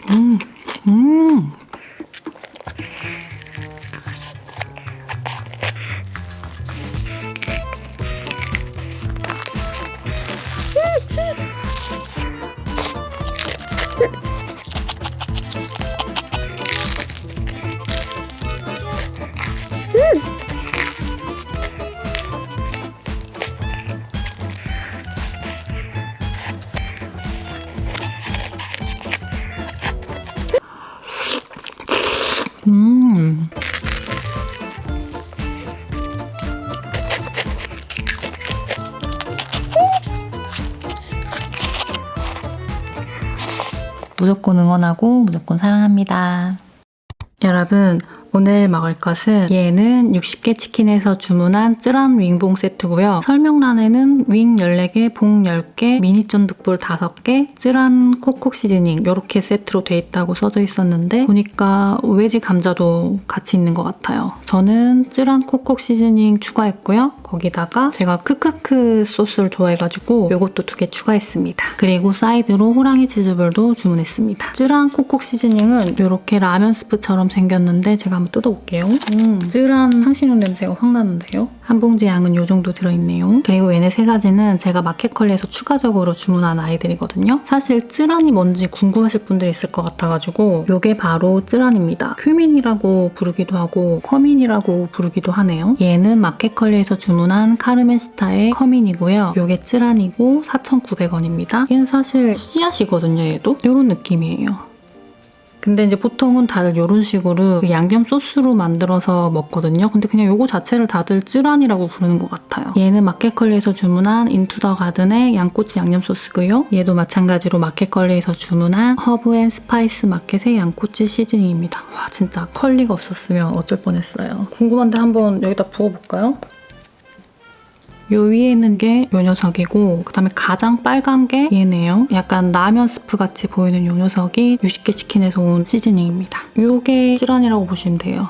음. 음. 음. 무조건 응원하고 무조건 사랑합니다. 여러분, 오늘 먹을 것은 얘는 60개 치킨에서 주문한 쯔란 윙봉 세트고요. 설명란에는 윙 14개, 봉 10개, 미니 쫀득볼 5개, 쯔란 콕콕 시즈닝 이렇게 세트로 돼 있다고 써져 있었는데 보니까 외지 감자도 같이 있는 것 같아요. 저는 쯔란 콕콕 시즈닝 추가했고요. 거기다가 제가 크크크 소스를 좋아해가지고 이것도 2개 추가했습니다. 그리고 사이드로 호랑이 치즈볼도 주문했습니다. 쯔란 콕콕 시즈닝은 이렇게 라면 스프처럼 생겼는데 제가 한번 뜯어볼게요. 쯔란 향신료 냄새가 확 나는데요. 한 봉지 양은 이 정도 들어있네요. 그리고 얘네 3가지는 제가 마켓컬리에서 추가적으로 주문한 아이들이거든요. 사실 쯔란이 뭔지 궁금하실 분들이 있을 것 같아가지고 이게 바로 쯔란입니다. 큐민이라고 부르기도 하고 커민이라고 부르기도 하네요. 얘는 마켓컬리에서 주문한 카르멘시타의 커민이고요. 이게 쯔란이고 4,900원입니다. 얘는 사실 씨앗이거든요. 얘도 이런 느낌이에요. 근데 이제 보통은 다들 이런 식으로 양념 소스로 만들어서 먹거든요. 근데 그냥 이거 자체를 다들 쯔란이라고 부르는 것 같아요. 얘는 마켓컬리에서 주문한 인투 더 가든의 양꼬치 양념 소스고요. 얘도 마찬가지로 마켓컬리에서 주문한 허브 앤 스파이스 마켓의 양꼬치 시즈닝입니다. 와, 진짜 컬리가 없었으면 어쩔 뻔했어요. 궁금한데 한번 여기다 부어볼까요? 요 위에 있는 게 요 녀석이고 그다음에 가장 빨간 게 얘네요. 약간 라면 스프 같이 보이는 요 녀석이 60개 치킨에서 온 시즈닝입니다. 요게 쯔란이라고 보시면 돼요.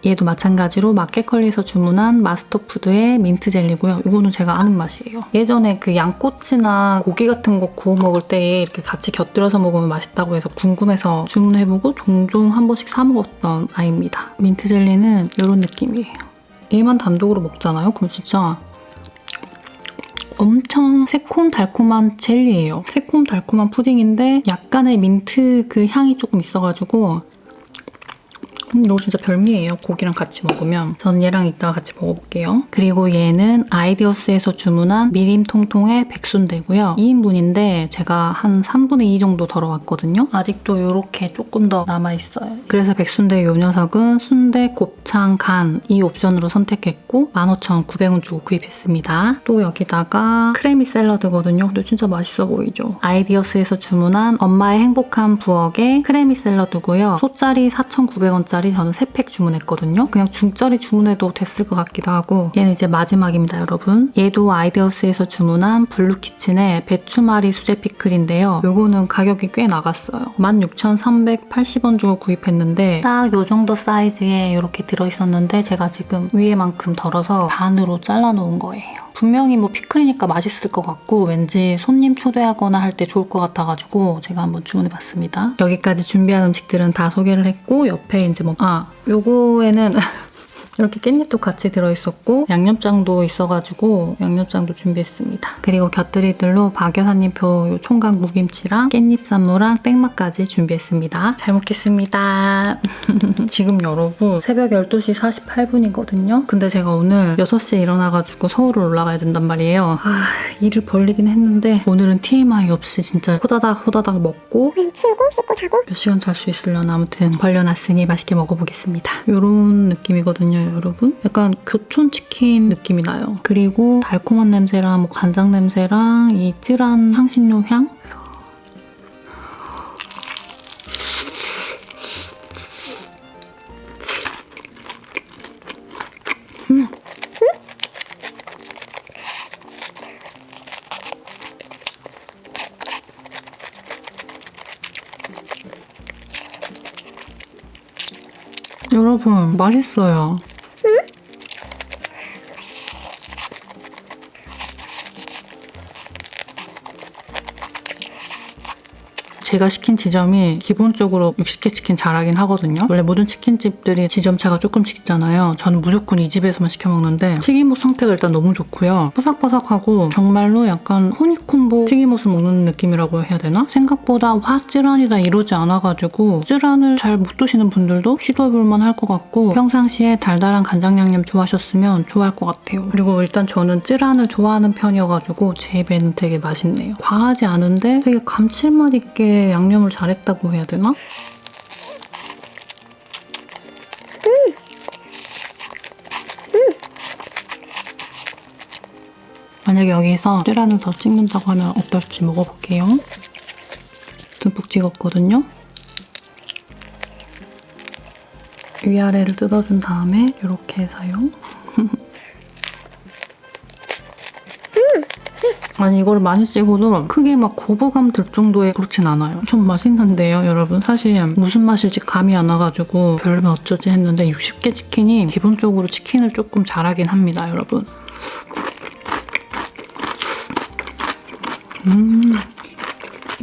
얘도 마찬가지로 마켓컬리에서 주문한 마스터푸드의 민트 젤리고요. 이거는 제가 아는 맛이에요. 예전에 그 양꼬치나 고기 같은 거 구워 먹을 때 이렇게 같이 곁들여서 먹으면 맛있다고 해서 궁금해서 주문해보고 종종 한 번씩 사 먹었던 아이입니다. 민트 젤리는 이런 느낌이에요. 얘만 단독으로 먹잖아요? 그럼 진짜 엄청 새콤달콤한 젤리예요. 새콤달콤한 푸딩인데 약간의 민트 그 향이 조금 있어가지고 이거 진짜 별미예요. 고기랑 같이 먹으면. 전 얘랑 이따가 같이 먹어볼게요. 그리고 얘는 아이디어스에서 주문한 미림 통통의 백순대고요. 2인분인데 제가 한 3분의 2 정도 덜어왔거든요. 아직도 이렇게 조금 더 남아있어요. 그래서 백순대 이 녀석은 순대, 곱창, 간 이 옵션으로 선택했고 15,900원 주고 구입했습니다. 또 여기다가 크래미 샐러드거든요. 근데 진짜 맛있어 보이죠? 아이디어스에서 주문한 엄마의 행복한 부엌의 크래미 샐러드고요. 소짜리 4,900원짜리 저는 3팩 주문했거든요. 그냥 중짜리 주문해도 됐을 것 같기도 하고 얘는 이제 마지막입니다, 여러분. 얘도 아이디어스에서 주문한 블루키친의 배추말이 수제 피클인데요. 요거는 가격이 꽤 나갔어요. 16,380원 주고 구입했는데 딱 요 정도 사이즈에 이렇게 들어있었는데 제가 지금 위에만큼 덜어서 반으로 잘라놓은 거예요. 분명히 뭐 피클이니까 맛있을 것 같고 왠지 손님 초대하거나 할 때 좋을 것 같아가지고 제가 한번 주문해봤습니다. 여기까지 준비한 음식들은 다 소개를 했고 옆에 이제 요거에는 이렇게 깻잎도 같이 들어있었고 양념장도 있어가지고 양념장도 준비했습니다. 그리고 곁들이들로 박 여사님표 총각 무김치랑 깻잎 쌈무랑 땡맛까지 준비했습니다. 잘 먹겠습니다. 지금 여러분 새벽 12시 48분이거든요. 근데 제가 오늘 6시에 일어나가지고 서울을 올라가야 된단 말이에요. 일을 벌리긴 했는데 오늘은 TMI 없이 진짜 호다닥 먹고 치우고 씻고 자고 몇 시간 잘 수 있으려나 아무튼 벌려놨으니 맛있게 먹어보겠습니다. 이런 느낌이거든요. 여러분 약간 교촌치킨 느낌이 나요. 그리고 달콤한 냄새랑 뭐 간장 냄새랑 이 쯔란 향신료 향 여러분 맛있어요. 제가 시킨 지점이 기본적으로 60개 치킨 잘하긴 하거든요. 원래 모든 치킨집들이 지점차가 조금씩 있잖아요. 저는 무조건 이 집에서만 시켜 먹는데 튀김옷 상태가 일단 너무 좋고요. 바삭바삭하고 정말로 약간 허니콤보 튀김옷을 먹는 느낌이라고 해야 되나? 생각보다 와 쯔란이다 이러지 않아가지고 쯔란을 잘 못 드시는 분들도 시도해볼만 할 것 같고 평상시에 달달한 간장 양념 좋아하셨으면 좋아할 것 같아요. 그리고 일단 저는 쯔란을 좋아하는 편이어가지고 제 입에는 되게 맛있네요. 과하지 않은데 되게 감칠맛 있게 양념을 잘했다고 해야 되나? 만약에 여기서 쯔란을 더 찍는다고 하면 어떨지 먹어볼게요. 듬뿍 찍었거든요. 위아래를 뜯어준 다음에 이렇게 해서요. 아니 이거를 많이 찍어도 크게 막 거부감 들 정도의 그렇진 않아요. 좀 맛있는데요, 여러분. 사실 무슨 맛일지 감이 안 와가지고 별로면 어쩌지 했는데 60개 치킨이 기본적으로 치킨을 조금 잘하긴 합니다, 여러분.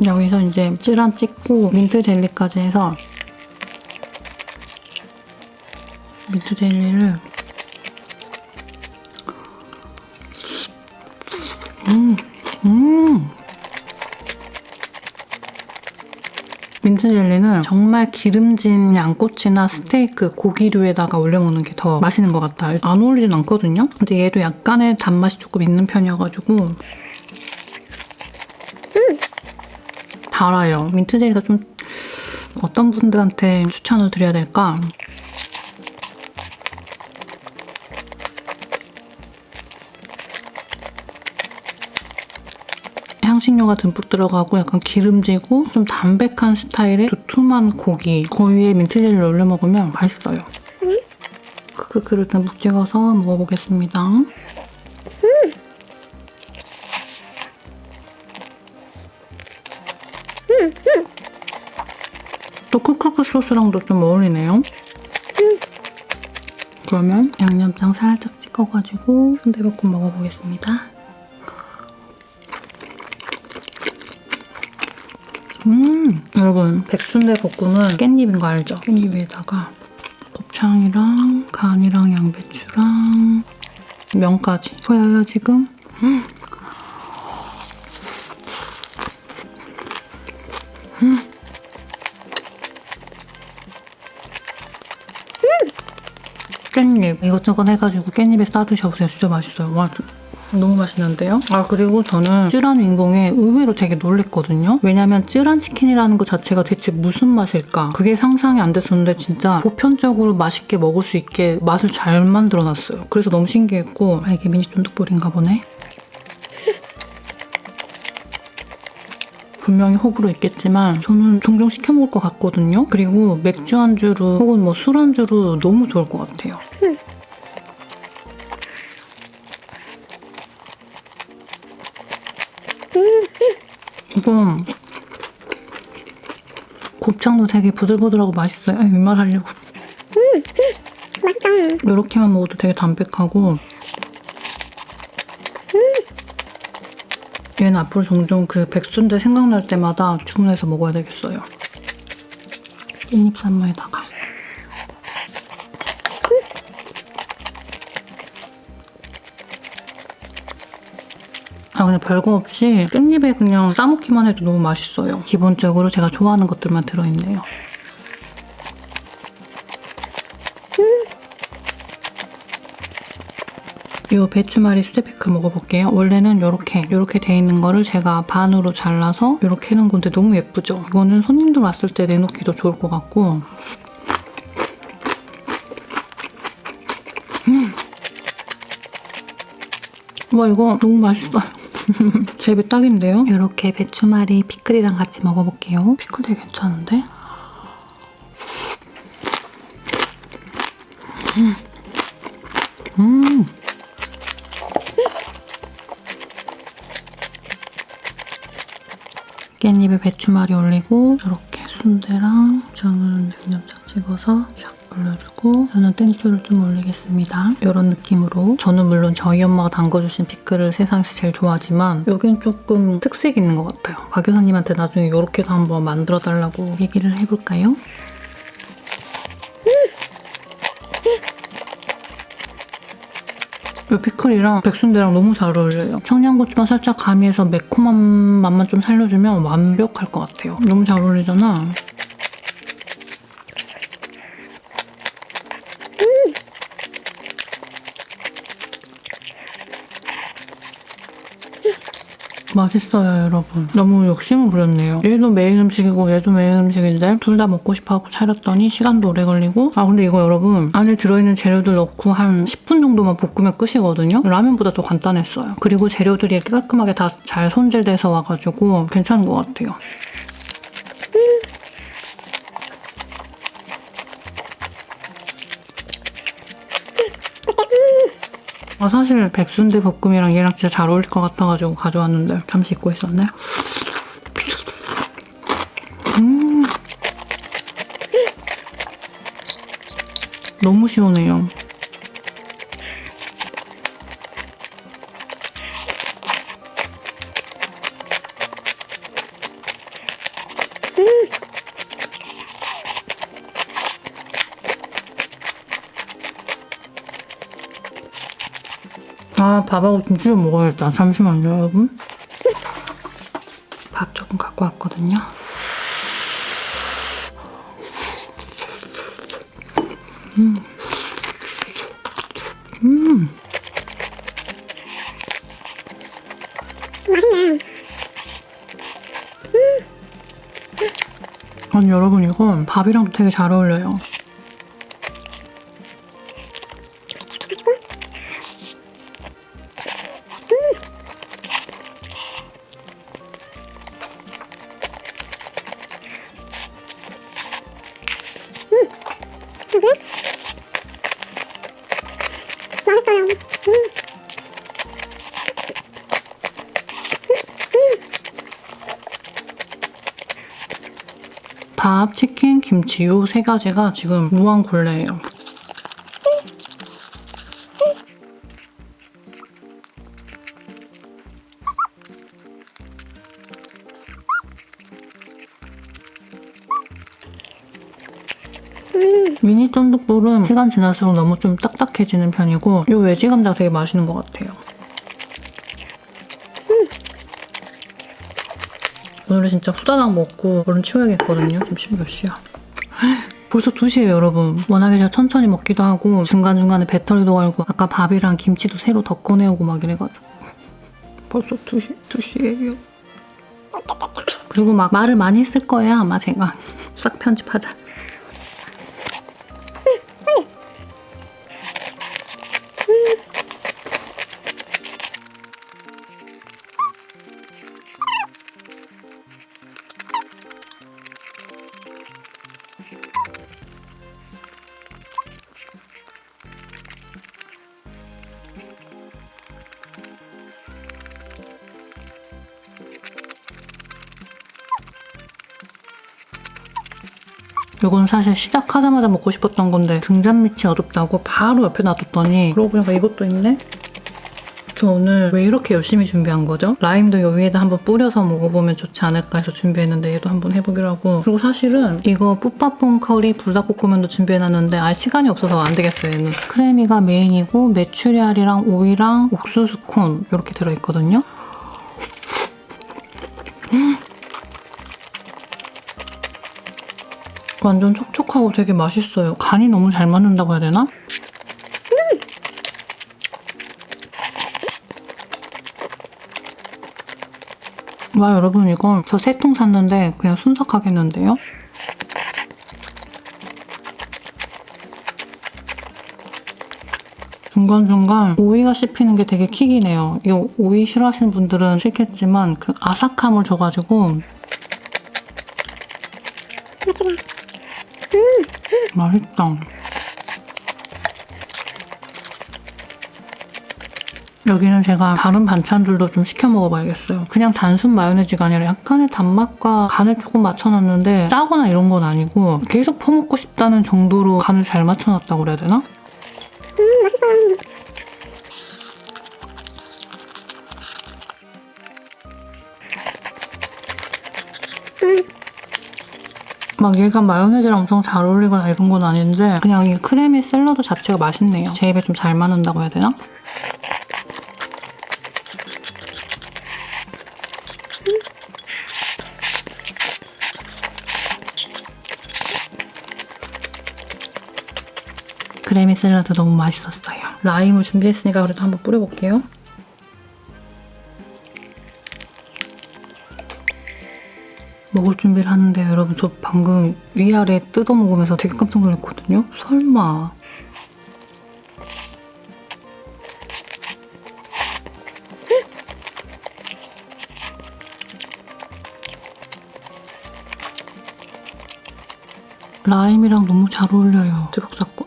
여기서 이제 쯔란 찍고 민트 젤리까지 해서 민트 젤리를 민트 젤리는 정말 기름진 양꼬치나 스테이크, 고기류에다가 올려 먹는 게 더 맛있는 것 같아요. 안 어울리진 않거든요? 근데 얘도 약간의 단맛이 조금 있는 편이어가지고 달아요. 민트 젤리가 좀 어떤 분들한테 추천을 드려야 될까? 향신료가 듬뿍 들어가고 약간 기름지고 좀 담백한 스타일의 두툼한 고기 그 위에 민트 젤리를 올려 먹으면 맛있어요. 크크크를 듬뿍 찍어서 먹어보겠습니다. 또 크크크 소스랑도 좀 어울리네요. 그러면 양념장 살짝 찍어가지고 순대볶음 먹어보겠습니다. 여러분 백순대 볶음은 깻잎인 거 알죠? 깻잎 위에다가 곱창이랑 간이랑 양배추랑 면까지 보여요 지금? 깻잎 이것저것 해가지고 깻잎에 싸드셔보세요. 진짜 맛있어요. 와, 너무 맛있는데요? 아 그리고 저는 쯔란 윙봉에 의외로 되게 놀랬거든요. 왜냐면 쯔란 치킨이라는 것 자체가 대체 무슨 맛일까? 그게 상상이 안 됐었는데 진짜 보편적으로 맛있게 먹을 수 있게 맛을 잘 만들어놨어요. 그래서 너무 신기했고 아 이게 미니 쫀득볼인가 보네? 분명히 호불호 있겠지만 저는 종종 시켜 먹을 것 같거든요. 그리고 맥주 안주로 혹은 뭐 술 안주로 너무 좋을 것 같아요. 이거 곱창도 되게 부들부들하고 맛있어요. 이 말 하려고. 맛있다. 이렇게만 먹어도 되게 담백하고 얘는 앞으로 종종 그 백순대 생각날 때마다 주문해서 먹어야 되겠어요. 깻잎 산무에다가 아 그냥 별거 없이 깻잎에 그냥 싸먹기만 해도 너무 맛있어요. 기본적으로 제가 좋아하는 것들만 들어있네요. 이 배추말이 수제 피클 먹어볼게요. 원래는 이렇게 돼 있는 거를 제가 반으로 잘라서 이렇게 해놓은 건데 너무 예쁘죠? 이거는 손님들 왔을 때 내놓기도 좋을 것 같고 와 이거 너무 맛있어요. 제 입에 딱인데요? 이렇게 배추말이 피클이랑 같이 먹어볼게요. 피클 되게 괜찮은데? 깻잎에 배추말이 올리고 이렇게 순대랑 저는 양념장 찍어서 샥 올려주고 저는 땡초를 좀 올리겠습니다. 이런 느낌으로 저는 물론 저희 엄마가 담궈주신 피클을 세상에서 제일 좋아하지만 여긴 조금 특색 있는 것 같아요. 박 여사님한테 나중에 이렇게도 한번 만들어달라고 얘기를 해볼까요? 이 피클이랑 백순대랑 너무 잘 어울려요. 청양고추만 살짝 가미해서 매콤한 맛만 좀 살려주면 완벽할 것 같아요. 너무 잘 어울리잖아. 맛있어요, 여러분. 너무 욕심을 부렸네요. 얘도 메인 음식이고 얘도 메인 음식인데 둘 다 먹고 싶어하고 차렸더니 시간도 오래 걸리고 근데 이거 여러분 안에 들어있는 재료들 넣고 한 10분 정도만 볶으면 끝이거든요. 라면보다 더 간단했어요. 그리고 재료들이 이렇게 깔끔하게 다 잘 손질돼서 와가지고 괜찮은 것 같아요. 사실 백순대 볶음이랑 얘랑 진짜 잘 어울릴 것 같아가지고 가져왔는데 잠시 잊고 있었네. 너무 시원해요. 밥하고 김치를 먹어야겠다. 잠시만요, 여러분. 밥 조금 갖고 왔거든요. 아니, 여러분, 이건 밥이랑도 되게 잘 어울려요. 맛있어요. 밥, 치킨, 김치 요 세 가지가 지금 무한골레예요. 미니 쫀득볼은 시간 지날수록 너무 좀 딱딱해지는 편이고 이 외지 감자가 되게 맛있는 것 같아요. 오늘은 진짜 후다닥 먹고 얼른 치워야겠거든요. 지금 몇 시야? 벌써 2시예요, 여러분. 워낙에 제가 천천히 먹기도 하고 중간중간에 배터리도 갈고 아까 밥이랑 김치도 새로 더 꺼내오고 막 이래가지고 벌써 2시예요. 그리고 막 말을 많이 했을 거예요, 아마 제가. 싹 편집하자. 이건 사실 시작하자마자 먹고 싶었던 건데 등잔 밑이 어둡다고 바로 옆에 놔뒀더니 그러고 보니까 이것도 있네? 저 오늘 왜 이렇게 열심히 준비한 거죠? 라임도 요 위에다 한번 뿌려서 먹어보면 좋지 않을까 해서 준비했는데 얘도 한번 해보기로 하고 그리고 사실은 이거 뿌빠뽕 커리 불닭볶음면도 준비해놨는데 시간이 없어서 안 되겠어요, 얘는. 크래미가 메인이고 메추리알이랑 오이랑 옥수수 콘 이렇게 들어있거든요. 완전 촉촉하고 되게 맛있어요. 간이 너무 잘 맞는다고 해야 되나? 와, 여러분 이거 저 3통 샀는데 그냥 순삭하겠는데요? 중간중간 오이가 씹히는 게 되게 킥이네요. 이거 오이 싫어하시는 분들은 싫겠지만 그 아삭함을 줘가지고 맛있다. 여기는 제가 다른 반찬들도 좀 시켜 먹어봐야겠어요. 그냥 단순 마요네즈가 아니라 약간의 단맛과 간을 조금 맞춰놨는데 짜거나 이런 건 아니고 계속 퍼먹고 싶다는 정도로 간을 잘 맞춰놨다고 그래야 되나? 맛있어. 막 얘가 마요네즈랑 엄청 잘 어울리거나 이런 건 아닌데 그냥 이 크래미 샐러드 자체가 맛있네요. 제 입에 좀 잘 맞는다고 해야 되나? 크래미 샐러드 너무 맛있었어요. 라임을 준비했으니까 그래도 한번 뿌려볼게요. 먹을 준비를 하는데 여러분 저 방금 위아래 뜯어 먹으면서 되게 깜짝 놀랐거든요. 설마. 라임이랑 너무 잘 어울려요. 대박 사건.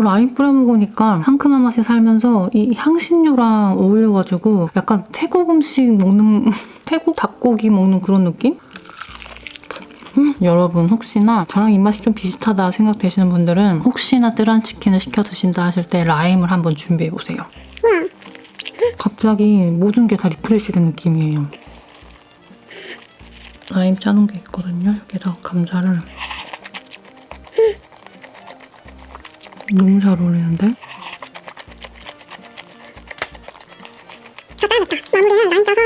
라임 뿌려 먹으니까 상큼한 맛이 살면서 이 향신료랑 어울려가지고 약간 태국 음식 먹는 태국 닭고기 먹는 그런 느낌? 여러분 혹시나 저랑 입맛이 좀 비슷하다 생각되시는 분들은 혹시나 뜨란 치킨을 시켜 드신다 하실 때 라임을 한번 준비해보세요. 갑자기 모든 게 다 리프레시 된 느낌이에요. 라임 짜놓은 게 있거든요. 여기다가 감자를 너무 잘 어울리는데? 다 따냈다. 마무리는 라임 짜서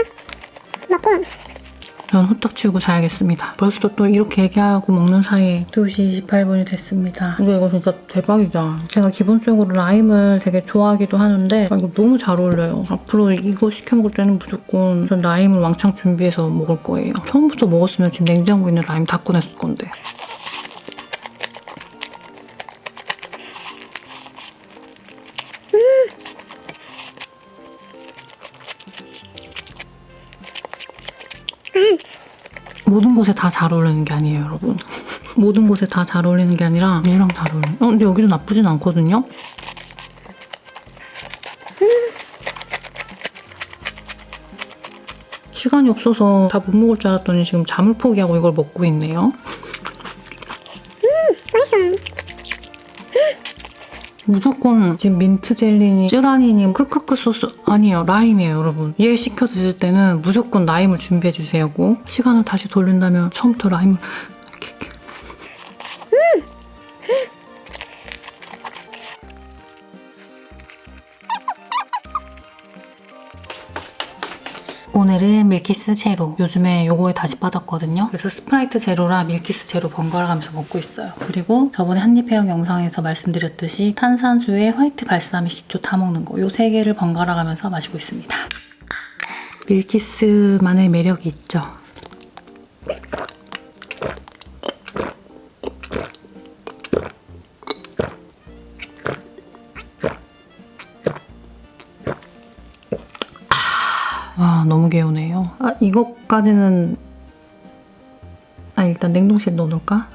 먹고. 전 후딱 치우고 자야겠습니다. 벌써 또 이렇게 얘기하고 먹는 사이에 2시 28분이 됐습니다. 근데 이거 진짜 대박이다. 제가 기본적으로 라임을 되게 좋아하기도 하는데 이거 너무 잘 어울려요. 앞으로 이거 시켜 먹을 때는 무조건 전 라임을 왕창 준비해서 먹을 거예요. 처음부터 먹었으면 지금 냉장고에 있는 라임 다 꺼냈을 건데. 모든 곳에 다 잘 어울리는 게 아니에요, 여러분. 모든 곳에 다 잘 어울리는 게 아니라 얘랑 잘 어울려요. 근데 여기도 나쁘진 않거든요? 시간이 없어서 다 못 먹을 줄 알았더니 지금 잠을 포기하고 이걸 먹고 있네요. 맛있어. 무조건 지금 민트 젤리니 쯔라니니 크크크 소스 아니에요. 라임이에요, 여러분. 얘 시켜 드실 때는 무조건 라임을 준비해 주세요고. 시간을 다시 돌린다면 처음부터 라임을 이렇게. 오늘은 밀키스 제로. 요즘에 요거에 다시 빠졌거든요. 그래서 스프라이트 제로랑 밀키스 제로 번갈아 가면서 먹고 있어요. 그리고 저번에 한입 해영 영상에서 말씀드렸듯이 탄산수에 화이트 발사믹 식초 타 먹는 거. 요 세 개를 번갈아 가면서 마시고 있습니다. 밀키스만의 매력이 있죠. 와, 너무 개운해요. 이것까지는 일단 냉동실에 넣어놓을까?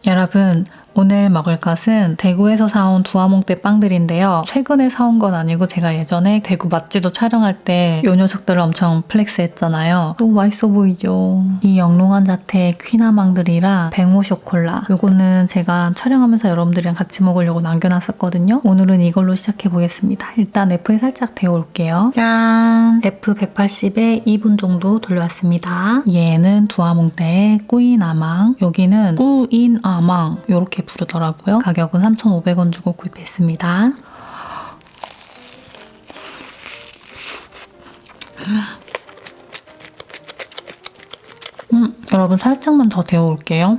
여러분, 오늘 먹을 것은 대구에서 사온 두화몽대 빵들인데요. 최근에 사온 건 아니고 제가 예전에 대구 맛지도 촬영할 때 요 녀석들을 엄청 플렉스 했잖아요. 너무 맛있어 보이죠? 이 영롱한 자태의 퀴나망들이랑 백모 쇼콜라. 요거는 제가 촬영하면서 여러분들이랑 같이 먹으려고 남겨놨었거든요. 오늘은 이걸로 시작해보겠습니다. 일단 F에 살짝 데워올게요. 짠! F 180에 2분 정도 돌려왔습니다. 얘는 두화몽대의 꾸인아망. 여기는 꾸인아망. 요렇게 부르더라고요. 가격은 3,500원 주고 구입했습니다. 여러분 살짝만 더 데워올게요.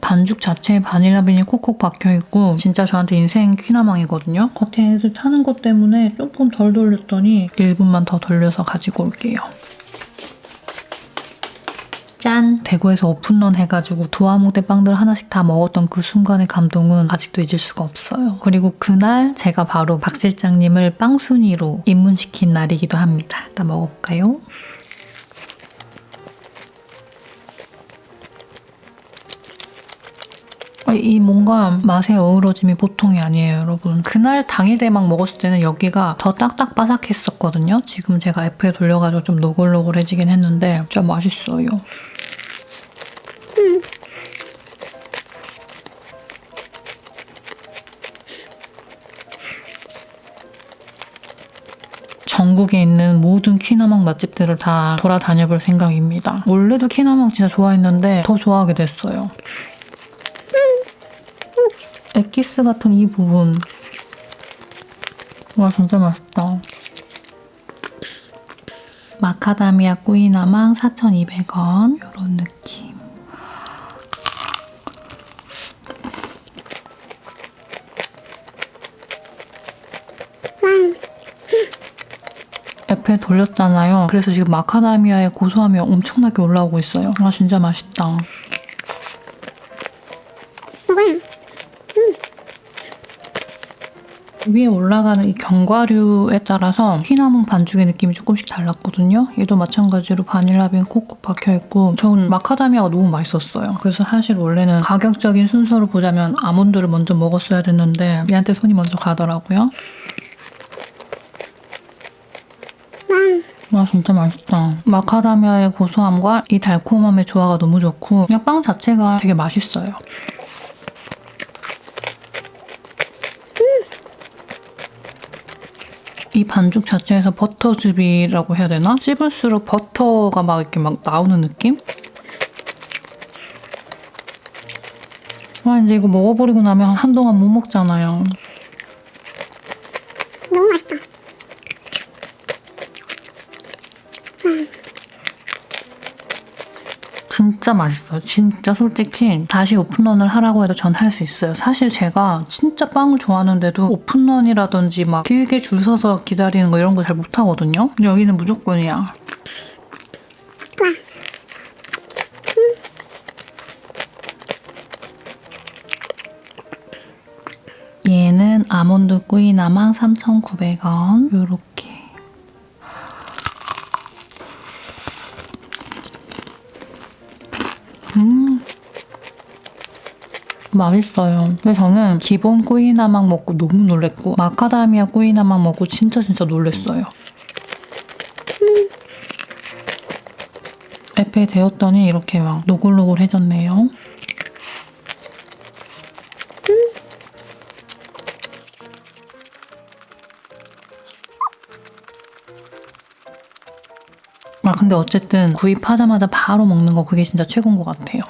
반죽 자체에 바닐라빈이 콕콕 박혀있고 진짜 저한테 인생 퀴나망이거든요. 겉에 애들 타는 것 때문에 조금 덜 돌렸더니 1분만 더 돌려서 가지고 올게요. 짠! 대구에서 오픈런 해가지고 두화몽대 빵들 하나씩 다 먹었던 그 순간의 감동은 아직도 잊을 수가 없어요. 그리고 그날 제가 바로 박 실장님을 빵순이로 입문시킨 날이기도 합니다. 일단 먹어볼까요? 이 뭔가 맛의 어우러짐이 보통이 아니에요, 여러분. 그날 당일에 막 먹었을 때는 여기가 더 딱딱바삭했었거든요. 지금 제가 F에 돌려가지고 좀 노골노골해지긴 했는데 진짜 맛있어요. 전국에 있는 모든 키나망 맛집들을 다 돌아다녀 볼 생각입니다. 원래도 키나망 진짜 좋아했는데 더 좋아하게 됐어요. 엑기스 같은 이 부분. 와, 진짜 맛있다. 마카다미아 꾸이나망 4,200원. 이런 느낌. F에 돌렸잖아요. 그래서 지금 마카다미아의 고소함이 엄청나게 올라오고 있어요. 아, 진짜 맛있다. 위에 올라가는 이 견과류에 따라서 퀴나몽 반죽의 느낌이 조금씩 달랐거든요. 얘도 마찬가지로 바닐라빈 콕콕 박혀있고 전 마카다미아가 너무 맛있었어요. 그래서 사실 원래는 가격적인 순서로 보자면 아몬드를 먼저 먹었어야 됐는데 얘한테 손이 먼저 가더라고요. 와, 진짜 맛있다. 마카다미아의 고소함과 이 달콤함의 조화가 너무 좋고 그냥 빵 자체가 되게 맛있어요. 이 반죽 자체에서 버터즙이라고 해야 되나? 씹을수록 버터가 막 이렇게 막 나오는 느낌? 와, 이제 이거 먹어버리고 나면 한동안 못 먹잖아요. 너무 맛있다. 진짜 맛있어요. 진짜 솔직히 다시 오픈런을 하라고 해도 전 할 수 있어요. 사실 제가 진짜 빵을 좋아하는데도 오픈런이라든지 막 길게 줄 서서 기다리는 거 이런 거 잘 못하거든요. 근데 여기는 무조건이야. 얘는 아몬드 꾸이나망 3,900원. 요렇게. 맛있어요. 근데 저는 기본 꾸이나망 먹고 너무 놀랬고 마카다미아 꾸이나망 먹고 진짜 놀랬어요. 에페 데웠더니 이렇게 막 노골노골해졌네요. 아, 근데 어쨌든 구입하자마자 바로 먹는 거 그게 진짜 최고인 것 같아요.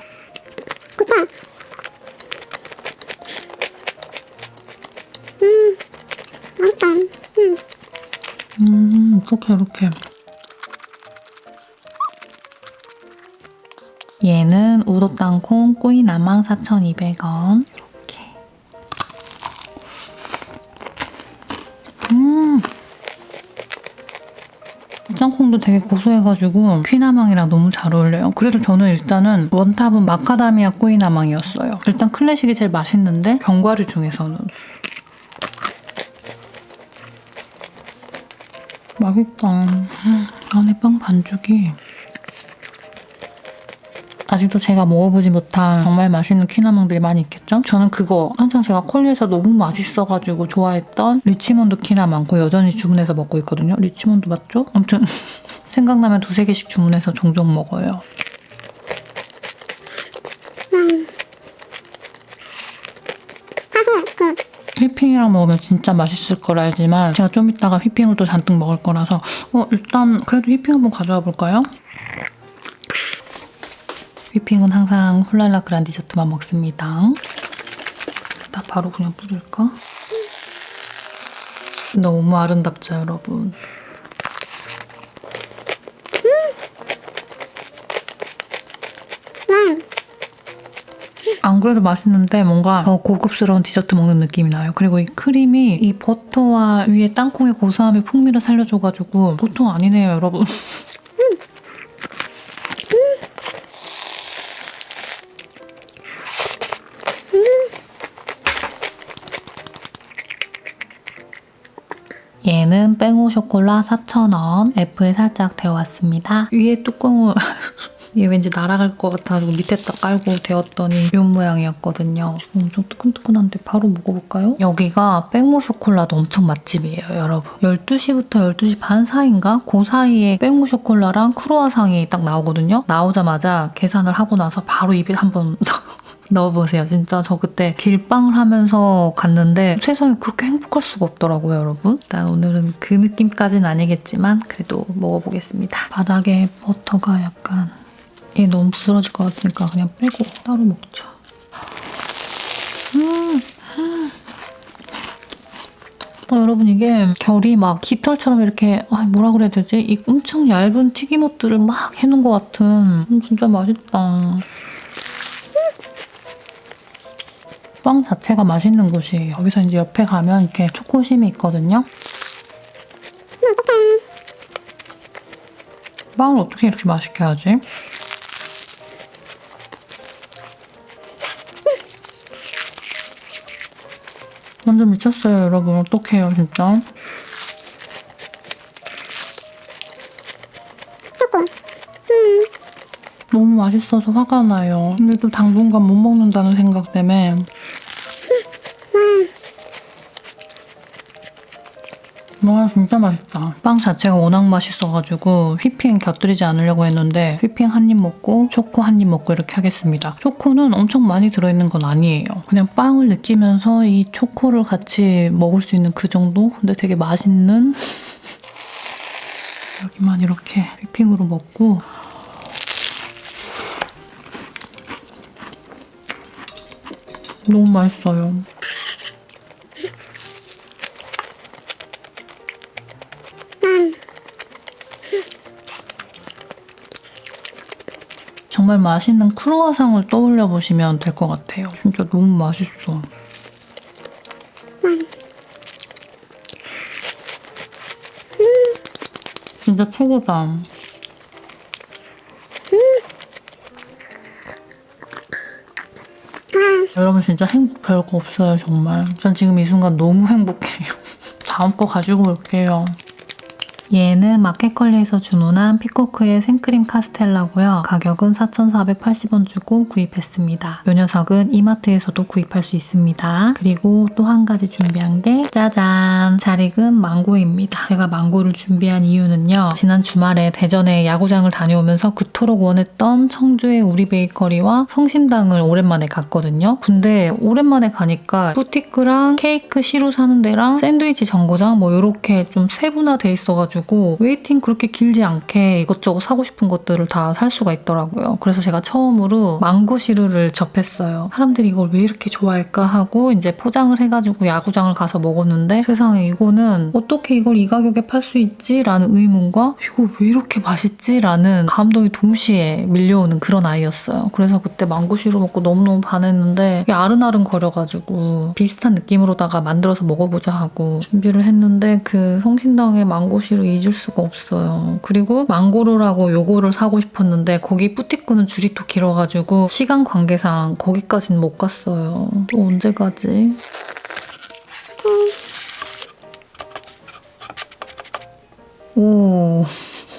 맛있다. 이렇게. 얘는 우도 땅콩 꾸이나망 4,200원. 이렇게. 땅콩도 되게 고소해가지고 퀴나망이랑 너무 잘 어울려요. 그래도 저는 일단은 원탑은 마카다미아 꾸이나망이었어요. 일단 클래식이 제일 맛있는데 견과류 중에서는 맛있다. 안에 빵 반죽이 아직도 제가 먹어보지 못한 정말 맛있는 퀴나망들이 많이 있겠죠? 저는 그거 한창 제가 콜리에서 너무 맛있어가지고 좋아했던 리치몬드 퀴나망 그거 여전히 주문해서 먹고 있거든요. 리치몬드 맞죠? 아무튼 생각나면 2-3개씩 주문해서 종종 먹어요. 사실 휘핑이랑 먹으면 진짜 맛있을 걸 알지만 제가 좀 이따가 휘핑을 또 잔뜩 먹을 거라서 일단 그래도 휘핑 한번 가져와 볼까요? 휘핑은 항상 훌랄라 그란 디저트만 먹습니다. 나 바로 그냥 뿌릴까? 너무 아름답죠, 여러분? 안 그래도 맛있는데 뭔가 더 고급스러운 디저트 먹는 느낌이 나요. 그리고 이 크림이 이 버터와 위에 땅콩의 고소함의 풍미를 살려줘가지고 보통 아니네요, 여러분. 얘는 뺑오 쇼콜라 4,000원. F에 살짝 데워왔습니다. 위에 뚜껑을 이게 왠지 날아갈 것 같아가지고 밑에다 깔고 데웠더니 이런 모양이었거든요. 엄청 뜨끈뜨끈한데 바로 먹어볼까요? 여기가 백모 쇼콜라도 엄청 맛집이에요, 여러분. 12시부터 12시 반 사이인가? 그 사이에 백모 쇼콜라랑 크루아상이 딱 나오거든요. 나오자마자 계산을 하고 나서 바로 입에 한번 넣어보세요. 진짜 저 그때 길빵을 하면서 갔는데 세상에 그렇게 행복할 수가 없더라고요, 여러분. 일단 오늘은 그 느낌까지는 아니겠지만 그래도 먹어보겠습니다. 바닥에 버터가 약간 얘 너무 부스러질 것 같으니까 그냥 빼고 따로 먹자. 여러분 이게 결이 막 깃털처럼 이렇게 뭐라 그래야 되지? 이 엄청 얇은 튀김옷들을 막 해놓은 것 같은 진짜 맛있다. 빵 자체가 맛있는 곳이에요. 여기서 이제 옆에 가면 이렇게 초코심이 있거든요. 빵을 어떻게 이렇게 맛있게 하지? 완전 미쳤어요, 여러분. 어떡해요, 진짜. 너무 맛있어서 화가 나요. 근데 또 당분간 못 먹는다는 생각 때문에. 와, 진짜 맛있다. 빵 자체가 워낙 맛있어가지고 휘핑 곁들이지 않으려고 했는데 휘핑 한 입 먹고 초코 한 입 먹고 이렇게 하겠습니다. 초코는 엄청 많이 들어있는 건 아니에요. 그냥 빵을 느끼면서 이 초코를 같이 먹을 수 있는 그 정도? 근데 되게 맛있는 여기만 이렇게 휘핑으로 먹고 너무 맛있어요. 정말 맛있는 크루아상을 떠올려 보시면 될 것 같아요. 진짜 너무 맛있어. 진짜 최고다. 여러분 진짜 행복 별거 없어요, 정말. 전 지금 이 순간 너무 행복해요. 다음 거 가지고 올게요. 얘는 마켓컬리에서 주문한 피코크의 생크림 카스텔라고요. 가격은 4,480원 주고 구입했습니다. 이 녀석은 이마트에서도 구입할 수 있습니다. 그리고 또 한 가지 준비한 게 짜잔! 잘 익은 망고입니다. 제가 망고를 준비한 이유는요. 지난 주말에 대전에 야구장을 다녀오면서 그토록 원했던 청주의 우리 베이커리와 성심당을 오랜만에 갔거든요. 근데 오랜만에 가니까 부티크랑 케이크 시루 사는 데랑 샌드위치 정거장 뭐 이렇게 좀 세분화돼 있어가지고 웨이팅 그렇게 길지 않게 이것저것 사고 싶은 것들을 다 살 수가 있더라고요. 그래서 제가 처음으로 망고 시루를 접했어요. 사람들이 이걸 왜 이렇게 좋아할까 하고 이제 포장을 해가지고 야구장을 가서 먹었는데 세상에 이거는 어떻게 이걸 이 가격에 팔 수 있지? 라는 의문과 이거 왜 이렇게 맛있지? 라는 감동이 동시에 밀려오는 그런 아이였어요. 그래서 그때 망고 시루 먹고 너무너무 반했는데 이게 아른아른 거려가지고 비슷한 느낌으로다가 만들어서 먹어보자 하고 준비를 했는데 그 성심당의 망고 시루 잊을 수가 없어요. 그리고 망고로라고 요거를 사고 싶었는데 거기 뿌띠꾸는 줄이 또 길어가지고 시간 관계상 거기까지는 못 갔어요. 또 언제 가지? 오,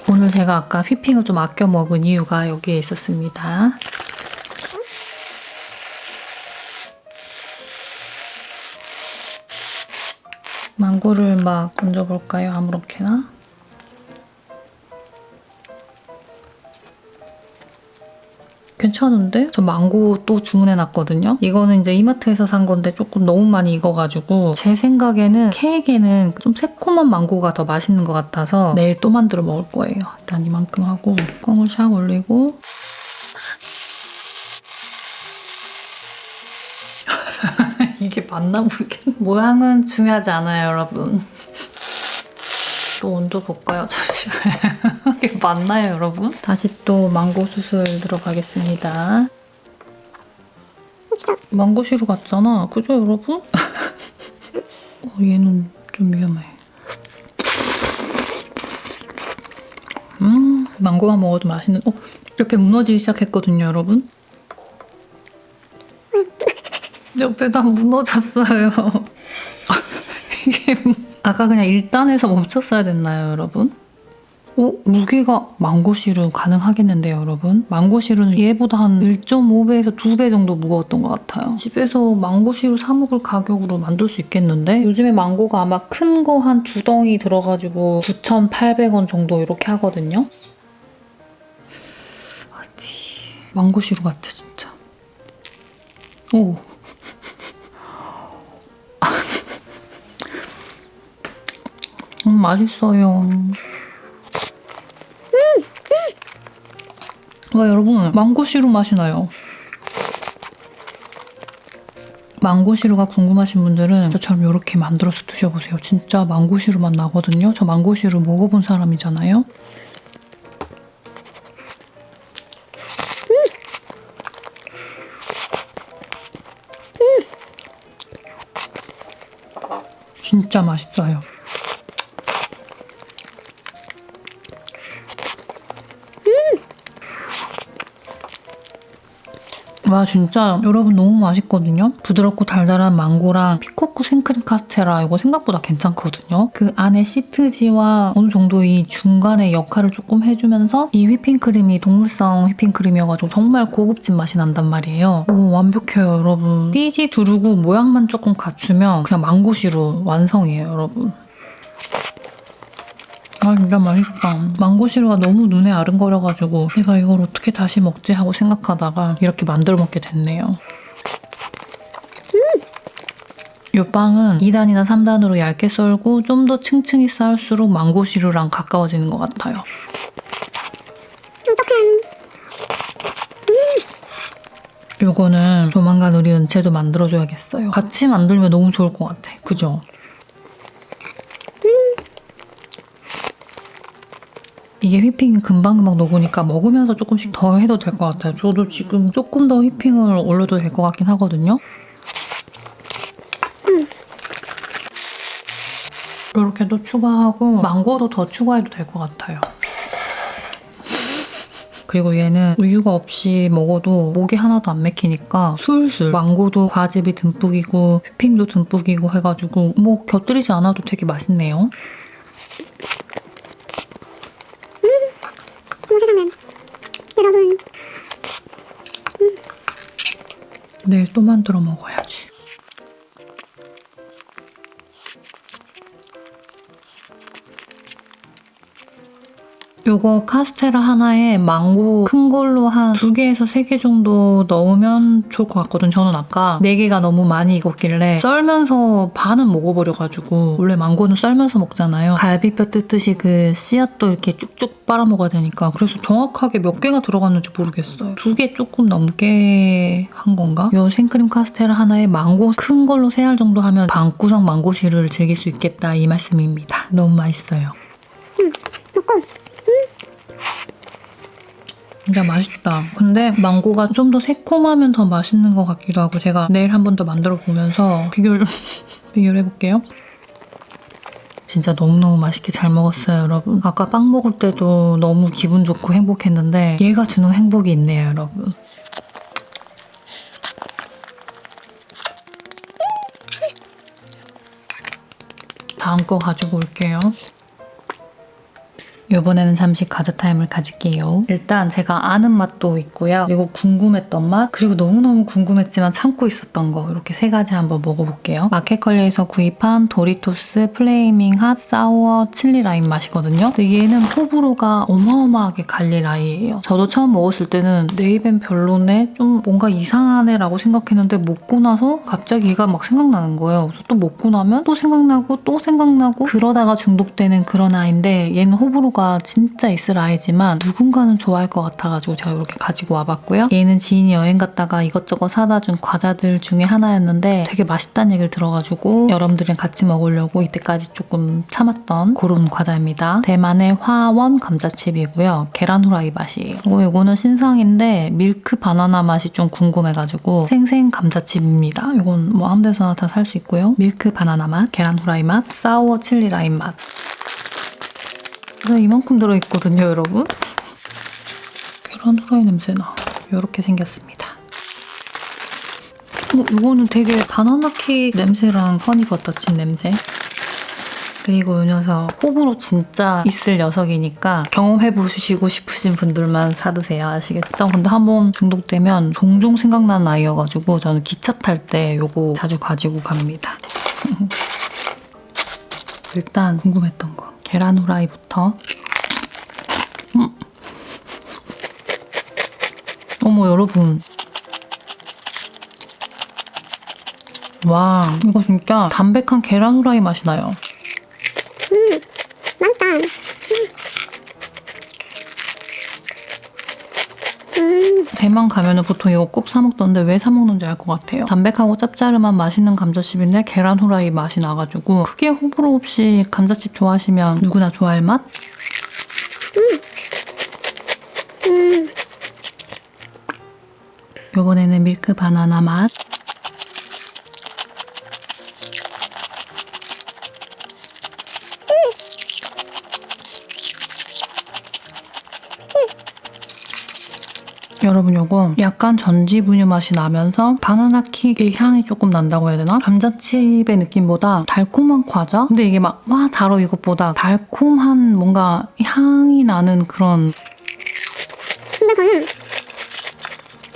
오늘 제가 아까 휘핑을 좀 아껴 먹은 이유가 여기에 있었습니다. 망고를 막 얹어볼까요? 아무렇게나? 괜찮은데? 저 망고 또 주문해놨거든요? 이거는 이제 이마트에서 산 건데 조금 너무 많이 익어가지고 제 생각에는 케이크에는 좀 새콤한 망고가 더 맛있는 것 같아서 내일 또 만들어 먹을 거예요. 일단 이만큼 하고 뚜껑을 샥 올리고 이게 맞나 모르겠네. 모양은 중요하지 않아요, 여러분. 또 얹어볼까요? 잠시만요. 이게 맞나요, 여러분? 다시 또 망고 수술 들어가겠습니다. 망고 시루 같잖아. 그죠, 여러분? 얘는 좀 위험해. 망고만 먹어도 맛있는... 옆에 무너지기 시작했거든요, 여러분. 옆에 다 무너졌어요. 이게 아까 그냥 1단에서 멈췄어야 됐나요, 여러분? 무게가 망고시루 가능하겠는데요, 여러분? 망고시루는 얘보다 한 1.5배에서 2배 정도 무거웠던 것 같아요. 집에서 망고시루 사 먹을 가격으로 만들 수 있겠는데? 요즘에 망고가 아마 큰 거 한 2덩이 들어가지고 9,800원 정도 이렇게 하거든요. 어디... 망고시루 같아, 진짜. 오. 맛있어요. 와, 여러분, 망고시루 맛이 나요. 망고시루가 궁금하신 분들은 저처럼 이렇게 만들어서 드셔보세요. 진짜 망고시루 맛 나거든요. 저 망고시루 먹어본 사람이잖아요. 진짜 맛있어요. 와, 진짜 여러분 너무 맛있거든요. 부드럽고 달달한 망고랑 피코크 생크림 카스테라 이거 생각보다 괜찮거든요. 그 안에 시트지와 어느 정도 이 중간에 역할을 조금 해주면서 이 휘핑크림이 동물성 휘핑크림이어가지고 정말 고급진 맛이 난단 말이에요. 오, 완벽해요, 여러분. 띠지 두르고 모양만 조금 갖추면 그냥 망고시루 완성이에요, 여러분. 아, 진짜 맛있다. 망고시루가 너무 눈에 아른거려가지고 내가 이걸 어떻게 다시 먹지 하고 생각하다가 이렇게 만들어 먹게 됐네요. 이 빵은 2단이나 3단으로 얇게 썰고 좀 더 층층이 쌓을수록 망고시루랑 가까워지는 것 같아요. 이거는 조만간 우리 은채도 만들어줘야겠어요. 같이 만들면 너무 좋을 것 같아. 그죠? 이게 휘핑이 금방금방 녹으니까 먹으면서 조금씩 더 해도 될 것 같아요. 저도 지금 조금 더 휘핑을 올려도 될 것 같긴 하거든요. 이렇게 또 추가하고 망고도 더 추가해도 될 것 같아요. 그리고 얘는 우유가 없이 먹어도 목이 하나도 안 막히니까 술술 망고도 과즙이 듬뿍이고 휘핑도 듬뿍이고 해가지고 뭐 곁들이지 않아도 되게 맛있네요. 여러분. 내일 또 만들어 먹어야지. 요거 카스테라 하나에 망고 큰 걸로 한 2개에서 3개 정도 넣으면 좋을 것 같거든. 저는 아까 4개가 너무 많이 익었길래 썰면서 반은 먹어버려가지고, 원래 망고는 썰면서 먹잖아요. 갈비뼈 뜯듯이 그 씨앗도 이렇게 쭉쭉 빨아먹어야 되니까. 그래서 정확하게 몇 개가 들어갔는지 모르겠어요. 2개 조금 넘게 한 건가? 요 생크림 카스테라 하나에 망고 큰 걸로 3알 정도 하면 방구석 망고시루를 즐길 수 있겠다, 이 말씀입니다. 너무 맛있어요. 먹고. 진짜 맛있다. 근데 망고가 좀 더 새콤하면 더 맛있는 것 같기도 하고, 제가 내일 한 번 더 만들어 보면서 비교를 해볼게요. 진짜 너무너무 맛있게 잘 먹었어요, 여러분. 아까 빵 먹을 때도 너무 기분 좋고 행복했는데 얘가 주는 행복이 있네요, 여러분. 다음 거 가지고 올게요. 이번에는 잠시 과자 타임을 가질게요. 일단 제가 아는 맛도 있고요. 그리고 궁금했던 맛, 그리고 너무너무 궁금했지만 참고 있었던 거, 이렇게 3가지 한번 먹어볼게요. 마켓컬리에서 구입한 도리토스 플레이밍 핫 사워 칠리 라임 맛이거든요. 근데 얘는 호불호가 어마어마하게 갈릴 아이예요. 저도 처음 먹었을 때는 내 입엔 별로네? 좀 뭔가 이상하네 라고 생각했는데 먹고 나서 갑자기 얘가 막 생각나는 거예요. 그래서 또 먹고 나면 또 생각나고 또 생각나고 그러다가 중독되는 그런 아이인데, 얘는 호불호가 진짜 있을 아이지만 누군가는 좋아할 것 같아가지고 제가 이렇게 가지고 와봤고요. 얘는 지인이 여행 갔다가 이것저것 사다 준 과자들 중에 하나였는데 되게 맛있다는 얘기를 들어가지고 여러분들이랑 같이 먹으려고 이때까지 조금 참았던 그런 과자입니다. 대만의 화원 감자칩이고요. 계란 후라이 맛이에요. 이거는 신상인데 밀크 바나나 맛이 좀 궁금해가지고 생생 감자칩입니다. 이건 뭐 아무 데서나 다 살 수 있고요. 밀크 바나나 맛, 계란 후라이 맛, 사워 칠리 라임 맛. 이만큼 들어있거든요, 여러분. 계란 후라이 냄새나. 이렇게 생겼습니다. 이거는 되게 바나나 케이크 냄새랑 허니버터칩 냄새. 그리고 이 녀석 호불호 진짜 있을 녀석이니까 경험해보시고 싶으신 분들만 사드세요. 아시겠죠? 근데 한번 중독되면 종종 생각나는 아이여가지고 저는 기차 탈 때 요거 자주 가지고 갑니다. 일단 궁금했던 거 계란 후라이부터. 어머 여러분, 와 이거 진짜 담백한 계란 후라이 맛이 나요. 맛있다. 대만 가면은 보통 이거 꼭 사 먹던데 왜 사 먹는지 알 것 같아요. 담백하고 짭짤한 맛있는 감자칩인데 계란 후라이 맛이 나가지고 크게 호불호 없이 감자칩 좋아하시면 누구나 좋아할 맛? 요번에는 밀크 바나나 맛. 여러분 요거 약간 전지분유 맛이 나면서 바나나 킥의 향이 조금 난다고 해야 되나? 감자칩의 느낌보다 달콤한 과자? 근데 이게 막 와 달어 이것보다 달콤한 뭔가 향이 나는 그런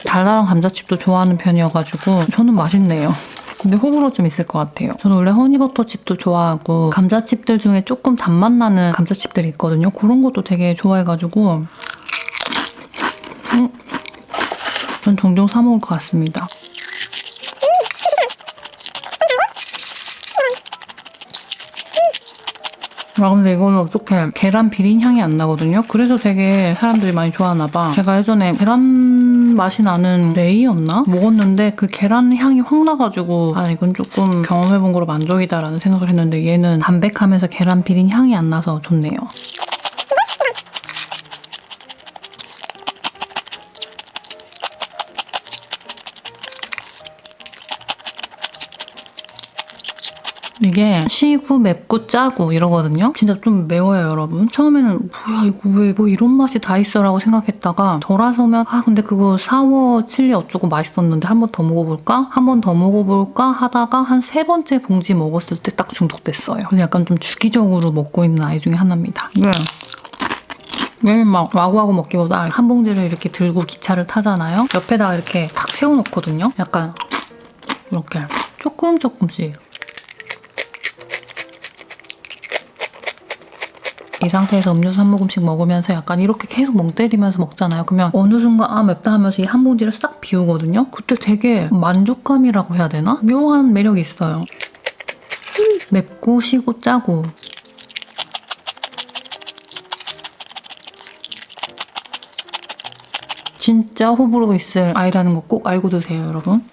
달달한 감자칩도 좋아하는 편이어가지고 저는 맛있네요. 근데 호불호 좀 있을 것 같아요. 저는 원래 허니버터칩도 좋아하고 감자칩들 중에 조금 단맛 나는 감자칩들이 있거든요. 그런 것도 되게 좋아해가지고 전 종종 사 먹을 것 같습니다. 아 근데 이거는 어떡해, 계란 비린 향이 안 나거든요. 그래서 되게 사람들이 많이 좋아하나 봐. 제가 예전에 계란 맛이 나는 레이였나? 먹었는데 그 계란 향이 확 나가지고 아 이건 조금 경험해본 거로 만족이다 라는 생각을 했는데 얘는 담백하면서 계란 비린 향이 안 나서 좋네요. 이게 시고 맵고 짜고 이러거든요. 진짜 좀 매워요 여러분. 처음에는 뭐야 이거 왜 뭐 이런 맛이 다 있어 라고 생각했다가 돌아서면 아 근데 그거 사워 칠리 어쩌고 맛있었는데 한 번 더 먹어볼까? 한 번 더 먹어볼까? 하다가 한 3번째 봉지 먹었을 때 딱 중독됐어요. 그래서 약간 좀 주기적으로 먹고 있는 아이 중에 하나입니다. 얘는 막 와구와구 먹기보다 한 봉지를 이렇게 들고 기차를 타잖아요. 옆에다가 이렇게 탁 세워놓거든요. 약간 이렇게 조금씩 이 상태에서 음료수 한 모금씩 먹으면서 약간 이렇게 계속 멍 때리면서 먹잖아요. 그러면 어느 순간 아 맵다 하면서 이 한 봉지를 싹 비우거든요. 그때 되게 만족감이라고 해야 되나? 묘한 매력이 있어요. 맵고 시고 짜고. 진짜 호불호 있을 아이라는 거 꼭 알고 드세요 여러분.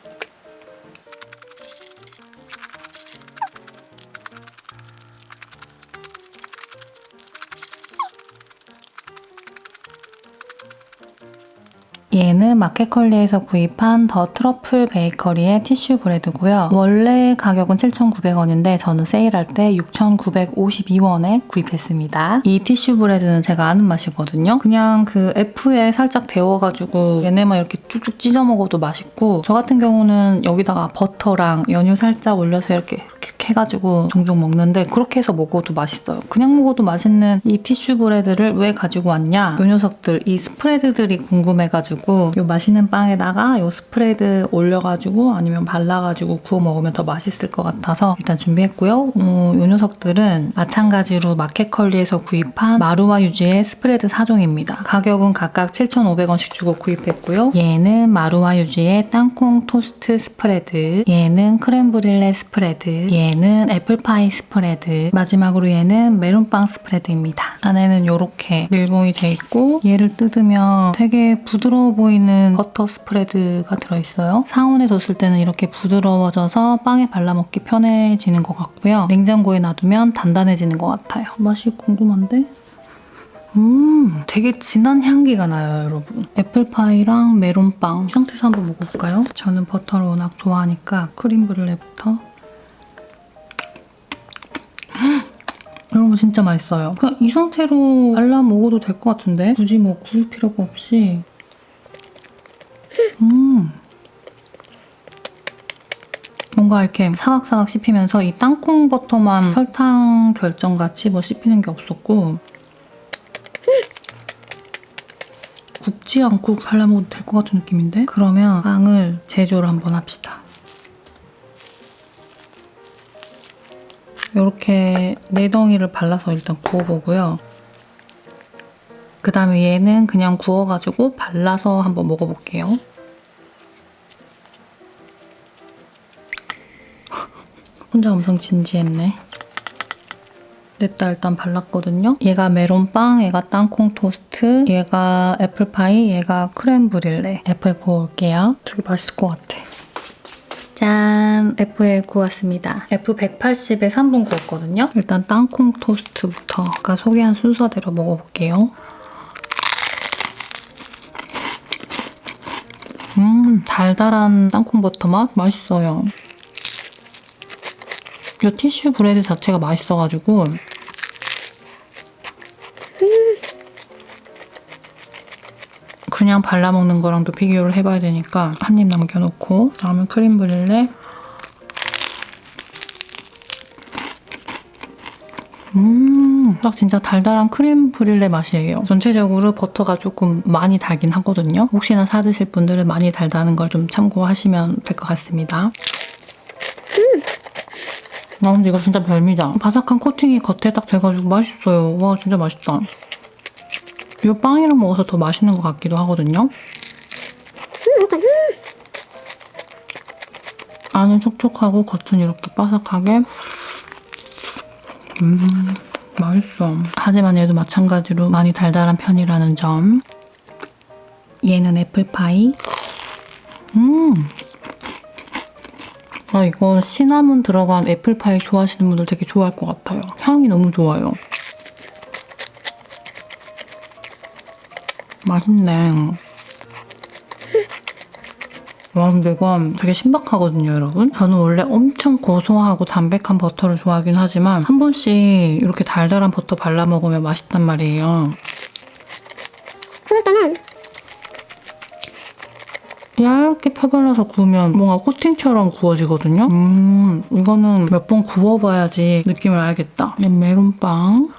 얘는 마켓컬리에서 구입한 더 트러플 베이커리의 티슈 브레드고요. 원래 가격은 7,900원인데 저는 세일할 때 6,952원에 구입했습니다. 이 티슈 브레드는 제가 아는 맛이거든요. 그냥 그 F에 살짝 데워가지고 얘네만 이렇게 쭉쭉 찢어 먹어도 맛있고 저 같은 경우는 여기다가 버터랑 연유 살짝 올려서 이렇게 해가지고 종종 먹는데 그렇게 해서 먹어도 맛있어요. 그냥 먹어도 맛있는 이 티슈 브레드를 왜 가지고 왔냐? 요 녀석들, 이 스프레드들이 궁금해가지고 요 맛있는 빵에다가 요 스프레드 올려가지고 아니면 발라가지고 구워 먹으면 더 맛있을 것 같아서 일단 준비했고요. 요 녀석들은 마찬가지로 마켓컬리에서 구입한 마루와 유지의 스프레드 4종입니다. 가격은 각각 7,500원씩 주고 구입했고요. 얘는 마루와 유지의 땅콩 토스트 스프레드, 얘는 크렘브릴레 스프레드, 얘는 애플파이 스프레드, 마지막으로 얘는 메론빵 스프레드입니다. 안에는 이렇게 밀봉이 돼 있고 얘를 뜯으면 되게 부드러워 보이는 버터 스프레드가 들어있어요. 상온에 뒀을 때는 이렇게 부드러워져서 빵에 발라먹기 편해지는 것 같고요. 냉장고에 놔두면 단단해지는 것 같아요. 맛이 궁금한데? 되게 진한 향기가 나요, 여러분. 애플파이랑 메론빵 상태에서 한번 먹어볼까요? 저는 버터를 워낙 좋아하니까 크림 브룰레부터. 여러분 진짜 맛있어요. 그냥 이 상태로 발라 먹어도 될 것 같은데? 굳이 뭐 구울 필요가 없이. 뭔가 이렇게 사각사각 씹히면서 이 땅콩 버터만 설탕 결정같이 뭐 씹히는 게 없었고 굽지 않고 발라먹어도 될 것 같은 느낌인데? 그러면 빵을 제조를 한번 합시다. 이렇게 4덩이를 발라서 일단 구워보고요. 그 다음에 얘는 그냥 구워가지고 발라서 한번 먹어볼게요. 혼자 엄청 진지했네. 냈다 일단 발랐거든요. 얘가 메론빵, 얘가 땅콩 토스트, 얘가 애플파이, 얘가 크렘 브릴레. 애플 구워올게요. 되게 맛있을 것 같아. 짠! F에 구웠습니다. F 180에 3분 구웠거든요. 일단 땅콩 토스트부터 아까 소개한 순서대로 먹어볼게요. 달달한 땅콩 버터 맛? 맛있어요. 이 티슈 브레드 자체가 맛있어가지고 그냥 발라먹는 거랑도 비교를 해봐야 되니까 한 입 남겨놓고 다음에 크림 브릴레 딱 진짜 달달한 크림 브릴레 맛이에요. 전체적으로 버터가 조금 많이 달긴 하거든요. 혹시나 사드실 분들은 많이 달다는 걸 좀 참고하시면 될 것 같습니다. 근데 이거 진짜 별미다. 바삭한 코팅이 겉에 딱 돼가지고 맛있어요. 와 진짜 맛있다. 이 빵이랑 먹어서 더 맛있는 것 같기도 하거든요. 안은 촉촉하고 겉은 이렇게 바삭하게 맛있어. 하지만 얘도 마찬가지로 많이 달달한 편이라는 점. 얘는 애플파이. 이거 시나몬 들어간 애플파이 좋아하시는 분들 되게 좋아할 것 같아요. 향이 너무 좋아요. 맛있네. 와 근데 이건 되게 신박하거든요 여러분. 저는 원래 엄청 고소하고 담백한 버터를 좋아하긴 하지만 한 번씩 이렇게 달달한 버터 발라 먹으면 맛있단 말이에요. 그럴 때는 얇게 펴발라서 구우면 뭔가 코팅처럼 구워지거든요. 이거는 몇 번 구워봐야지 느낌을 알겠다. 얘 메론빵.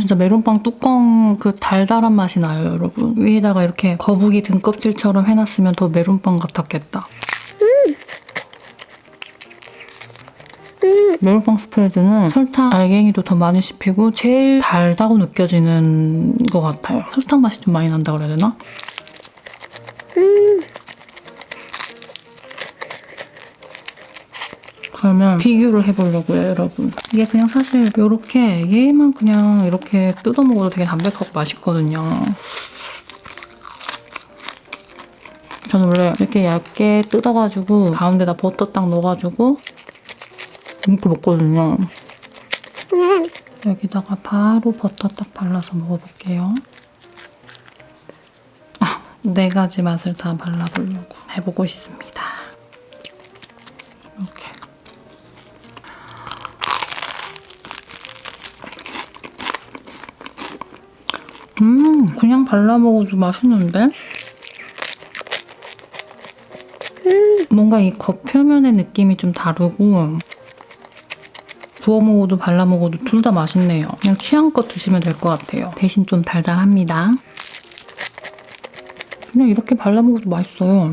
진짜 메론빵 뚜껑 그 달달한 맛이 나요 여러분. 위에다가 이렇게 거북이 등껍질처럼 해놨으면 더 메론빵 같았겠다. 메론빵 스프레드는 설탕 알갱이도 더 많이 씹히고 제일 달다고 느껴지는 것 같아요. 설탕 맛이 좀 많이 난다 그래야 되나? 그러면 비교를 해보려고요 여러분. 이게 그냥 사실 이렇게 얘만 그냥 이렇게 뜯어 먹어도 되게 담백하고 맛있거든요. 저는 원래 이렇게 얇게 뜯어가지고 가운데다 버터 딱 넣어가지고 이렇게 먹거든요. 오늘은 여기다가 바로 버터 딱 발라서 먹어볼게요. 4가지 맛을 다 발라보려고 해보고 있습니다. 이렇게. 그냥 발라 먹어도 맛있는데? 뭔가 이 겉표면의 느낌이 좀 다르고 구워 먹어도 발라 먹어도 둘 다 맛있네요. 그냥 취향껏 드시면 될 것 같아요. 대신 좀 달달합니다. 그냥 이렇게 발라 먹어도 맛있어요.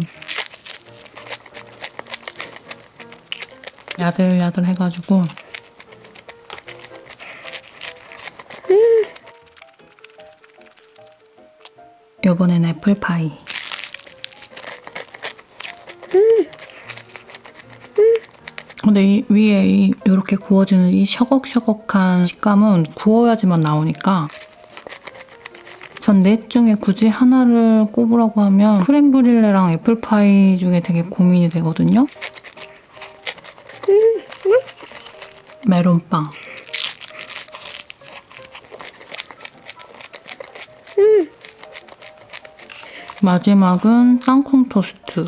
야들야들 해가지고 요번엔 애플파이. 근데 이 위에 이렇게 구워지는 이 셔걱셔걱한 식감은 구워야지만 나오니까 전 넷 중에 굳이 하나를 꼽으라고 하면 크렘 브릴레랑 애플파이 중에 되게 고민이 되거든요. 메론빵. 마지막은 땅콩 토스트.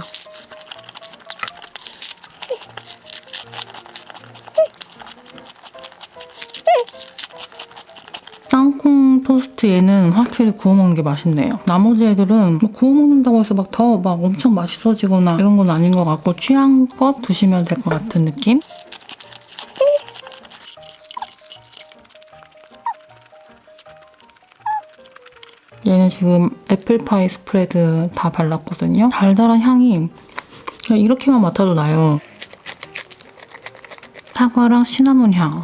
땅콩 토스트 디저트 얘는 확실히 구워 먹는 게 맛있네요. 나머지 애들은 뭐 구워 먹는다고 해서 막 더 막 엄청 맛있어지거나 이런 건 아닌 것 같고 취향껏 드시면 될 것 같은 느낌? 얘는 지금 애플파이 스프레드 다 발랐거든요. 달달한 향이 그냥 이렇게만 맡아도 나요. 사과랑 시나몬 향.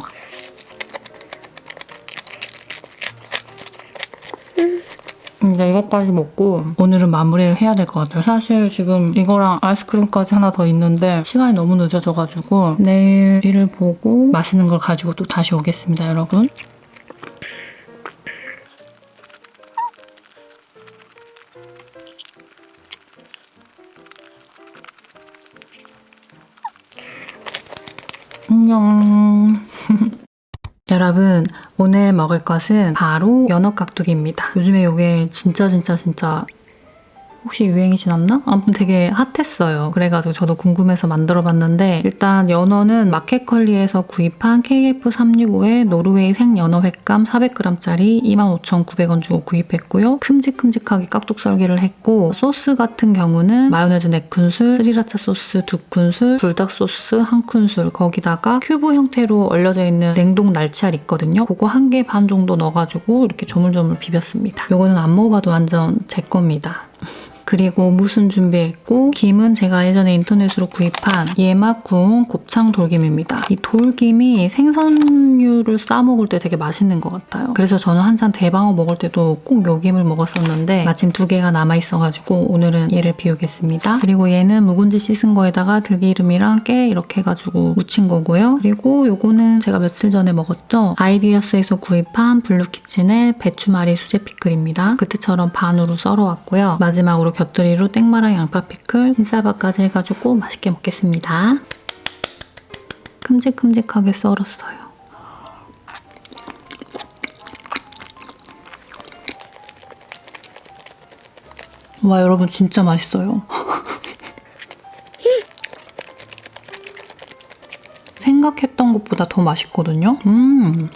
이제 이것까지 먹고 오늘은 마무리를 해야 될 것 같아요. 사실 지금 이거랑 아이스크림까지 하나 더 있는데 시간이 너무 늦어져가지고 내일 일을 보고 맛있는 걸 가지고 또 다시 오겠습니다, 여러분. 안녕. 여러분, 오늘 먹을 것은 바로 연어 깍두기입니다. 요즘에 이게 진짜 혹시 유행이 지났나? 아무튼 되게 핫했어요. 그래가지고 저도 궁금해서 만들어봤는데 일단 연어는 마켓컬리에서 구입한 KF365의 노르웨이 생연어 횟감 400g짜리 25,900원 주고 구입했고요. 큼직큼직하게 깍둑 썰기를 했고 소스 같은 경우는 마요네즈 4큰술, 스리라차 소스 2큰술, 불닭 소스 1큰술 거기다가 큐브 형태로 얼려져 있는 냉동 날치알 있거든요. 그거 1개 반 정도 넣어가지고 이렇게 조물조물 비볐습니다. 요거는 안 먹어봐도 완전 제 겁니다. 그리고 무순 준비했고 김은 제가 예전에 인터넷으로 구입한 예맛 구운 곱창 돌김입니다. 이 돌김이 생선류를 싸 먹을 때 되게 맛있는 것 같아요. 그래서 저는 한참 대방어 먹을 때도 꼭 요 김을 먹었었는데 마침 2개가 남아있어가지고 오늘은 얘를 비우겠습니다. 그리고 얘는 묵은지 씻은 거에다가 들기름이랑 깨 이렇게 해가지고 무친 거고요. 그리고 요거는 제가 며칠 전에 먹었죠. 아이디어스에서 구입한 블루키친의 배추말이 수제 피클입니다. 그때처럼 반으로 썰어왔고요. 마지막으로 곁들이로 땡마랑 양파 피클, 흰쌀밥까지 해가지고 맛있게 먹겠습니다. 큼직큼직하게 썰었어요. 와, 여러분 진짜 맛있어요. 생각했던 것보다 더 맛있거든요.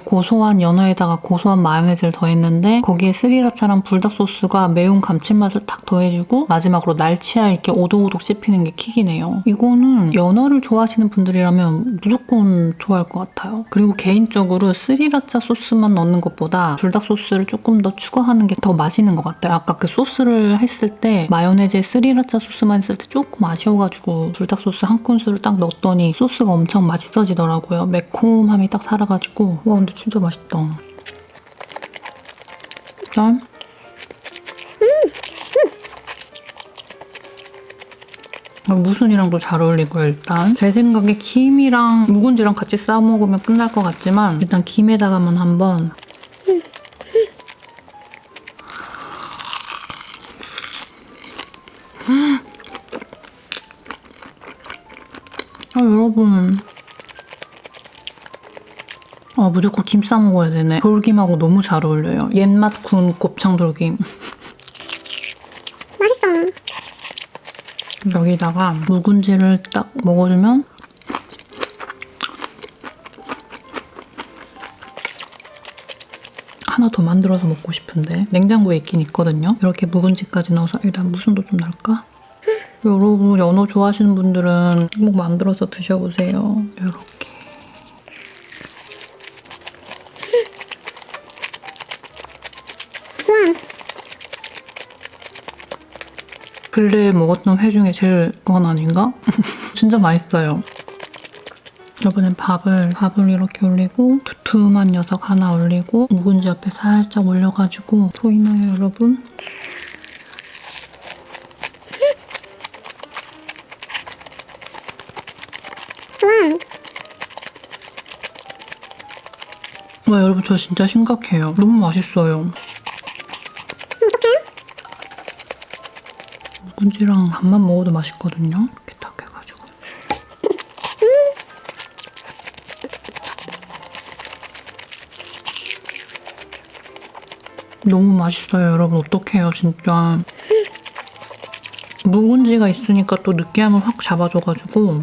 고소한 연어에다가 고소한 마요네즈를 더했는데 거기에 스리라차랑 불닭 소스가 매운 감칠맛을 딱 더해주고 마지막으로 날치알 이렇게 오독오독 씹히는 게 킥이네요. 이거는 연어를 좋아하시는 분들이라면 무조건 좋아할 것 같아요. 그리고 개인적으로 스리라차 소스만 넣는 것보다 불닭 소스를 조금 더 추가하는 게 더 맛있는 것 같아요. 아까 그 소스를 했을 때 마요네즈에 스리라차 소스만 했을 때 조금 아쉬워가지고 불닭 소스 1큰술을 딱 넣었더니 소스가 엄청 맛있어지더라고요. 매콤함이 딱 살아가지고 와 근데 진짜 맛있다. 짠. 무순이랑도 잘 어울리고요. 일단 제 생각에 김이랑 묵은지랑 같이 싸 먹으면 끝날 것 같지만 일단 김에다가만 한번 여러분 무조건 김 싸 먹어야 되네. 돌김하고 너무 잘 어울려요. 옛맛 구운 곱창 돌김. 맛있다. 여기다가 묵은지를 딱 먹어주면 하나 더 만들어서 먹고 싶은데 냉장고에 있긴 있거든요. 이렇게 묵은지까지 넣어서 일단 무순도 좀 넣을까? 여러분 연어 좋아하시는 분들은 꼭 만들어서 드셔보세요. 이렇게. 근래에 먹었던 회 중에 제일 그건 아닌가? 진짜 맛있어요. 이번엔 밥을 이렇게 올리고 두툼한 녀석 하나 올리고 묵은지 옆에 살짝 올려가지고 보이나요 여러분? 와 여러분 저 진짜 심각해요. 너무 맛있어요. 묵은지랑 밥만 먹어도 맛있거든요. 이렇게 딱 해가지고. 너무 맛있어요 여러분. 어떡해요 진짜. 묵은지가 있으니까 또 느끼함을 확 잡아줘가지고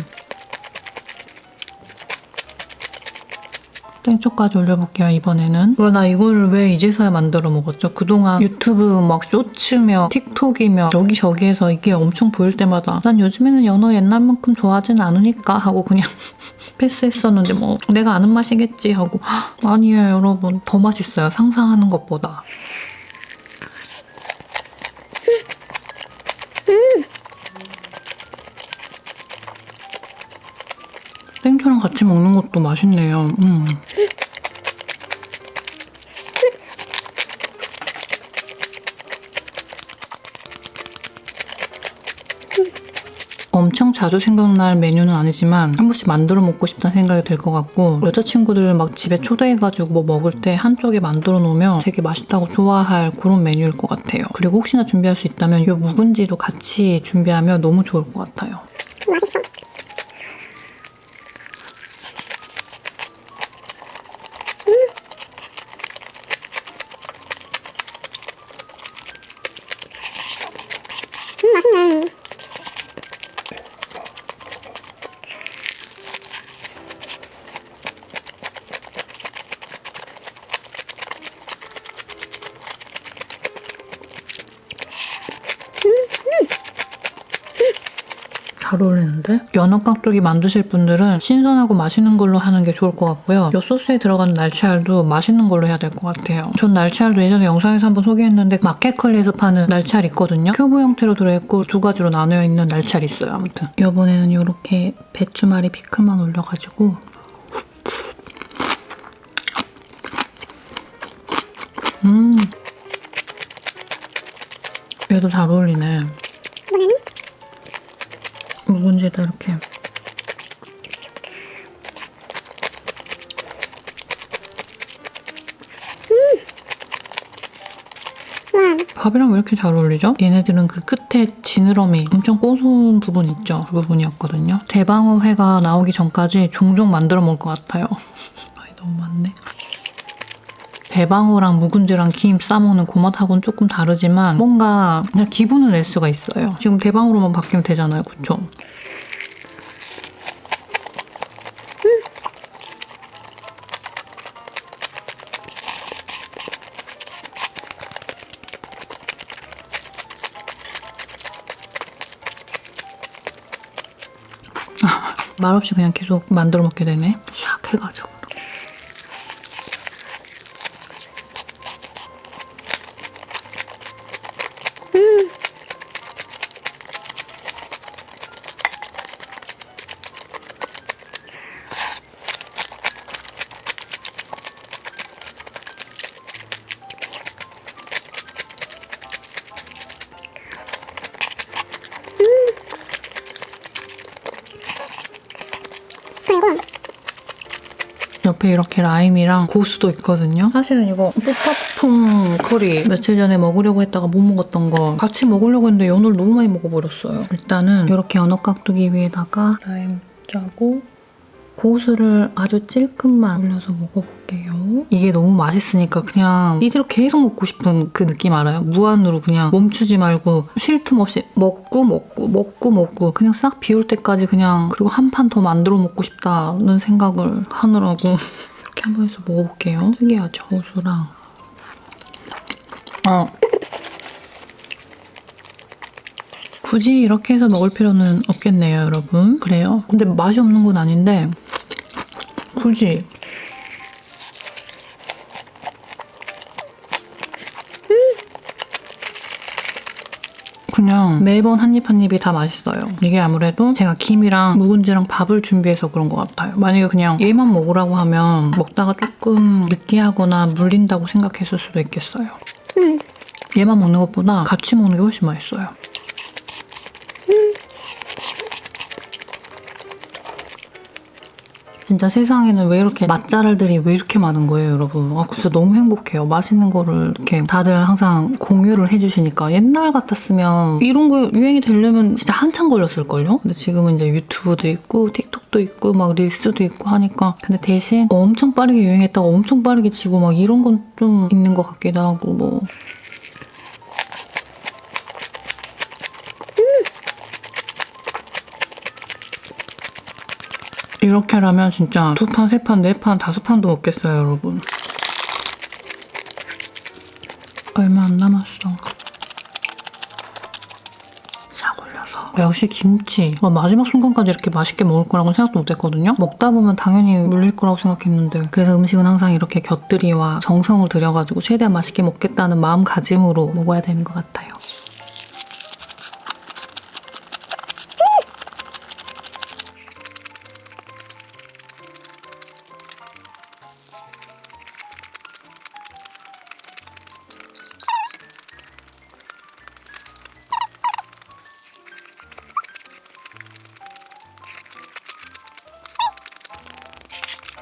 땡초까지 올려볼게요, 이번에는. 나 이걸 왜 이제서야 만들어 먹었죠? 그동안 유튜브 막 쇼츠며 틱톡이며 여기저기에서 이게 엄청 보일 때마다 난 요즘에는 연어 옛날만큼 좋아하진 않으니까 하고 그냥 패스했었는데 뭐 내가 아는 맛이겠지 하고 아니에요, 여러분. 더 맛있어요, 상상하는 것보다. 땡초랑 같이 먹는 것도 맛있네요. 엄청 자주 생각날 메뉴는 아니지만 한 번씩 만들어 먹고 싶다는 생각이 들 것 같고, 여자친구들 막 집에 초대해가지고 뭐 먹을 때 한쪽에 만들어 놓으면 되게 맛있다고 좋아할 그런 메뉴일 것 같아요. 그리고 혹시나 준비할 수 있다면 이 묵은지도 같이 준비하면 너무 좋을 것 같아요. 맛있어. 맛있네. 잘 어울리는데? 연어 깍두기 만드실 분들은 신선하고 맛있는 걸로 하는 게 좋을 것 같고요. 이 소스에 들어가는 날치알도 맛있는 걸로 해야 될 것 같아요. 전 날치알도 예전에 영상에서 한번 소개했는데 마켓컬리에서 파는 날치알 있거든요. 큐브 형태로 들어있고 두 가지로 나뉘어 있는 날치알이 있어요. 아무튼 이번에는 이렇게 배추말이 피클만 올려가지고 얘도 잘 어울리네. 이번에는 묵은지도 이렇게. 와. 밥이랑 왜 이렇게 잘 어울리죠? 얘네들은 그 끝에 지느러미 엄청 고소한 부분 있죠? 그 부분이었거든요. 대방어회가 나오기 전까지 종종 만들어 먹을 것 같아요. 아이, 너무 많네. 대방어랑 묵은지랑 김 싸먹는 그 맛하고는 조금 다르지만 뭔가 그냥 기분을 낼 수가 있어요. 지금 대방어로만 바뀌면 되잖아요. 그쵸? 말없이 그냥 계속 만들어 먹게 되네. 샥 해가지고. 그리고 옆에 이렇게 라임이랑 고수도 있거든요. 사실은 이거 뽀팝퐁 커리 며칠 전에 먹으려고 했다가 못 먹었던 거 같이 먹으려고 했는데 연어를 너무 많이 먹어버렸어요. 일단은 이렇게 연어 깍두기 위에다가 라임 짜고 고수를 아주 찔끔만 올려서 먹어볼게요. 이게 너무 맛있으니까 그냥 이대로 계속 먹고 싶은 그 느낌 알아요? 무한으로 그냥 멈추지 말고 쉴 틈 없이 먹고 그냥 싹 비울 때까지 그냥, 그리고 한 판 더 만들어 먹고 싶다는 생각을 하느라고 이렇게 한번 해서 먹어볼게요. 특이하죠? 고수랑 굳이 이렇게 해서 먹을 필요는 없겠네요, 여러분. 그래요? 근데 맛이 없는 건 아닌데 굳이 그냥 매번 한 입 한 입이 다 맛있어요. 이게 아무래도 제가 김이랑 묵은지랑 밥을 준비해서 그런 것 같아요. 만약에 그냥 얘만 먹으라고 하면 먹다가 조금 느끼하거나 물린다고 생각했을 수도 있겠어요. 얘만 먹는 것보다 같이 먹는 게 훨씬 맛있어요. 진짜 세상에는 왜 이렇게 맛잘알들이 왜 이렇게 많은 거예요, 여러분. 진짜 너무 행복해요. 맛있는 거를 이렇게 다들 항상 공유를 해주시니까. 옛날 같았으면 이런 거 유행이 되려면 진짜 한참 걸렸을걸요? 근데 지금은 이제 유튜브도 있고 틱톡도 있고 막 릴스도 있고 하니까, 근데 대신 엄청 빠르게 유행했다가 엄청 빠르게 지고 막 이런 건 좀 있는 것 같기도 하고 뭐. 이렇게 라면 진짜 2판, 3판, 4판, 5판도 먹겠어요, 여러분. 얼마 안 남았어. 싹 올려서. 역시 김치. 마지막 순간까지 이렇게 맛있게 먹을 거라고는 생각도 못했거든요. 먹다 보면 당연히 물릴 거라고 생각했는데 그래서 음식은 항상 이렇게 곁들이와 정성을 들여가지고 최대한 맛있게 먹겠다는 마음가짐으로 먹어야 되는 것 같아요.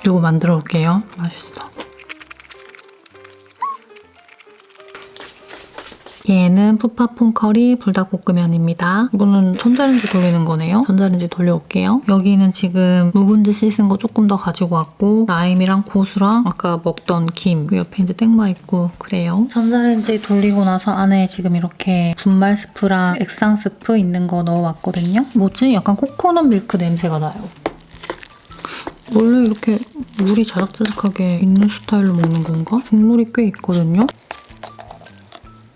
이거 만들어 올게요. 맛있어. 얘는 푸파퐁 커리 불닭볶음면입니다. 이거는 전자레인지 돌리는 거네요. 전자레인지 돌려올게요. 여기는 지금 묵은지 씻은 거 조금 더 가지고 왔고 라임이랑 고수랑 아까 먹던 김 옆에 이제 땡마 있고 그래요. 전자레인지 돌리고 나서 안에 지금 이렇게 분말 스프랑 액상 스프 있는 거 넣어왔거든요. 뭐지? 약간 코코넛 밀크 냄새가 나요. 원래 이렇게 물이 자작자작하게 있는 스타일로 먹는 건가? 국물이 꽤 있거든요?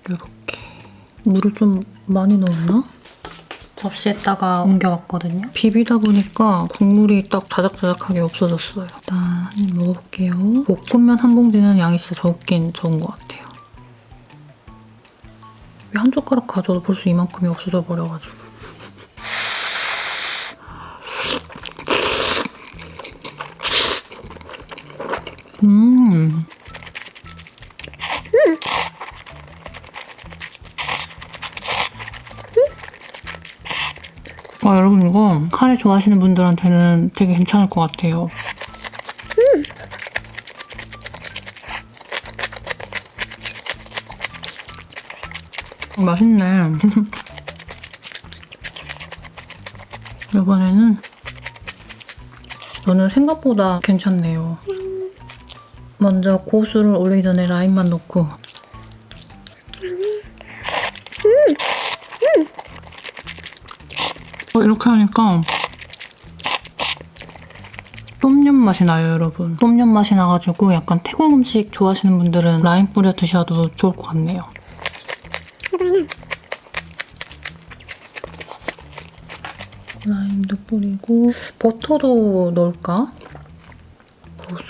이렇게. 물을 좀 많이 넣었나? 접시에다가 옮겨왔거든요. 비비다 보니까 국물이 딱 자작자작하게 없어졌어요. 일단 한 입 먹어볼게요. 볶음면 한 봉지는 양이 진짜 적긴 적은 것 같아요. 왜 한 젓가락 가져도 벌써 이만큼이 없어져 버려가지고. 여러분 이거 카레 좋아하시는 분들한테는 되게 괜찮을 것 같아요. 맛있네. 이번에는 저는 생각보다 괜찮네요. 먼저 고수를 올리기 전에 라임만 넣고 이렇게 하니까 똠얌 맛이 나요, 여러분. 똠얌 맛이 나가지고 약간 태국 음식 좋아하시는 분들은 라임 뿌려 드셔도 좋을 것 같네요. 라임도 뿌리고 버터도 넣을까? 고수.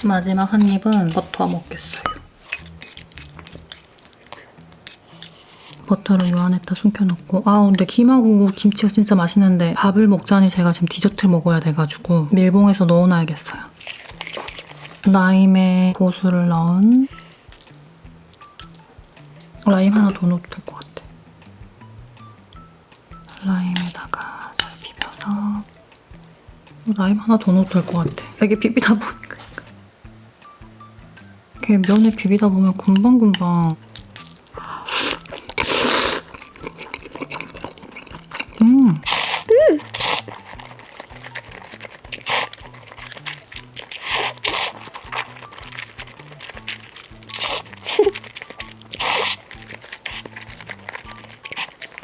마지막 한 입은 버터 먹겠어요. 버터를 요 안에다 숨겨놓고 근데 김하고 김치가 진짜 맛있는데 밥을 먹자니 제가 지금 디저트를 먹어야 돼가지고 밀봉해서 넣어놔야겠어요. 라임에 고수를 넣은 라임 하나 더 넣어도 될 것 같아. 라임에다가 잘 비벼서 라임 하나 더 넣어도 될 것 같아. 이게 비비다 보니까 이렇게 면에 비비다 보면 금방금방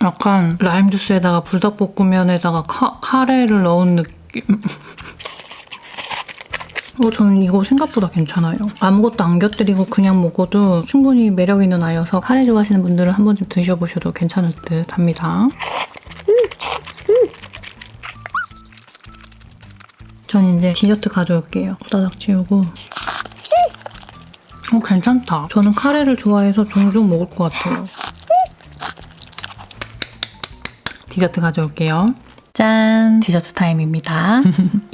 약간 라임 주스에다가 불닭볶음면에다가 카레를 넣은 느낌. 저는 이거 생각보다 괜찮아요. 아무것도 안 곁들이고 그냥 먹어도 충분히 매력 있는 아이여서 카레 좋아하시는 분들은 한 번쯤 드셔보셔도 괜찮을 듯 합니다. 전 이제 디저트 가져올게요. 후다닥 치우고. 괜찮다. 저는 카레를 좋아해서 종종 먹을 것 같아요. 디저트 가져올게요. 짠! 디저트 타임입니다.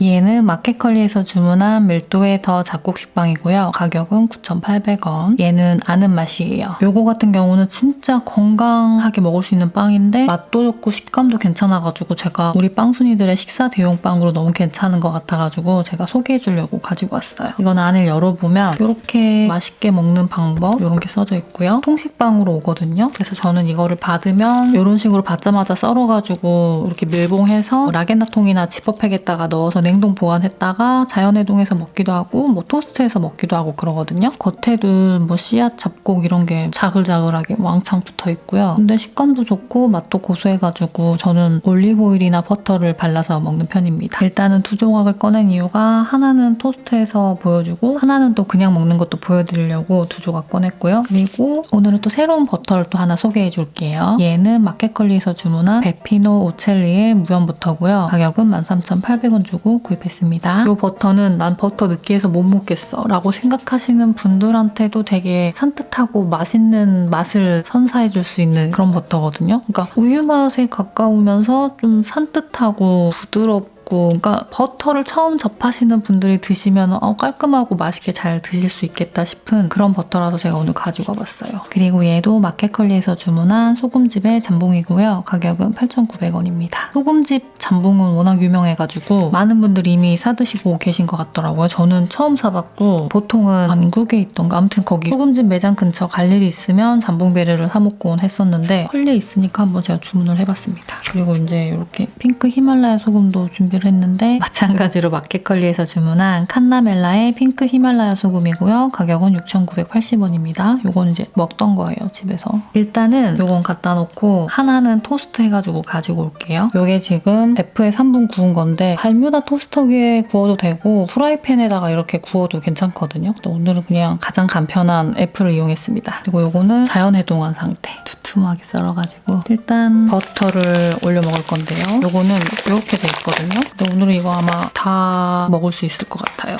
얘는 마켓컬리에서 주문한 밀도의 더 잡곡 식빵이고요. 가격은 9,800원. 얘는 아는 맛이에요. 요거 같은 경우는 진짜 건강하게 먹을 수 있는 빵인데 맛도 좋고 식감도 괜찮아가지고 제가 우리 빵순이들의 식사 대용 빵으로 너무 괜찮은 것 같아가지고 제가 소개해주려고 가지고 왔어요. 이건 안을 열어보면 이렇게 맛있게 먹는 방법 이런 게 써져 있고요. 통식빵으로 오거든요. 그래서 저는 이거를 받으면 이런 식으로 받자마자 썰어가지고 이렇게 밀봉해 해서 라겐나통이나 지퍼팩에다가 넣어서 냉동 보관했다가 자연해동해서 먹기도 하고 뭐 토스트해서 먹기도 하고 그러거든요. 겉에도 뭐 씨앗 잡곡 이런 게 자글자글하게 왕창 붙어 있고요. 근데 식감도 좋고 맛도 고소해가지고 저는 올리브오일이나 버터를 발라서 먹는 편입니다. 일단은 두 조각을 꺼낸 이유가 하나는 토스트해서 보여주고 하나는 또 그냥 먹는 것도 보여드리려고 두 조각 꺼냈고요. 그리고 오늘은 또 새로운 버터를 또 하나 소개해 줄게요. 얘는 마켓컬리에서 주문한 베피노 오첼리의 무염 버터고요. 가격은 13,800원 주고 구입했습니다. 이 버터는 난 버터 느끼해서 못 먹겠어 라고 생각하시는 분들한테도 되게 산뜻하고 맛있는 맛을 선사해 줄 수 있는 그런 버터거든요. 그러니까 우유 맛에 가까우면서 좀 산뜻하고 부드럽고 그러니까 버터를 처음 접하시는 분들이 드시면 깔끔하고 맛있게 잘 드실 수 있겠다 싶은 그런 버터라서 제가 오늘 가지고 와봤어요. 그리고 얘도 마켓컬리에서 주문한 소금즙의 잠봉이고요. 가격은 8,900원입니다. 소금즙 잠봉은 워낙 유명해가지고 많은 분들이 이미 사드시고 계신 것 같더라고요. 저는 처음 사봤고 보통은 한국에 있던가 아무튼 거기 소금즙 매장 근처 갈 일이 있으면 잠봉베르를 사 먹곤 했었는데 컬리에 있으니까 한번 제가 주문을 해봤습니다. 그리고 이제 이렇게 핑크 히말라야 소금도 준비를 했는데 마찬가지로 마켓컬리에서 주문한 칸나멜라의 핑크 히말라야 소금이고요. 가격은 6,980원입니다. 요건 이제 먹던 거예요, 집에서. 일단은 요건 갖다 놓고 하나는 토스트 해가지고 가지고 올게요. 요게 지금 F에 3분 구운 건데 발뮤다 토스터기에 구워도 되고 프라이팬에다가 이렇게 구워도 괜찮거든요. 오늘은 그냥 가장 간편한 F를 이용했습니다. 그리고 요거는 자연해동한 상태. 두툼하게 썰어가지고 일단 버터를 올려 먹을 건데요. 요거는 이렇게 돼 있거든요. 근데 오늘은 이거 아마 다 먹을 수 있을 것 같아요.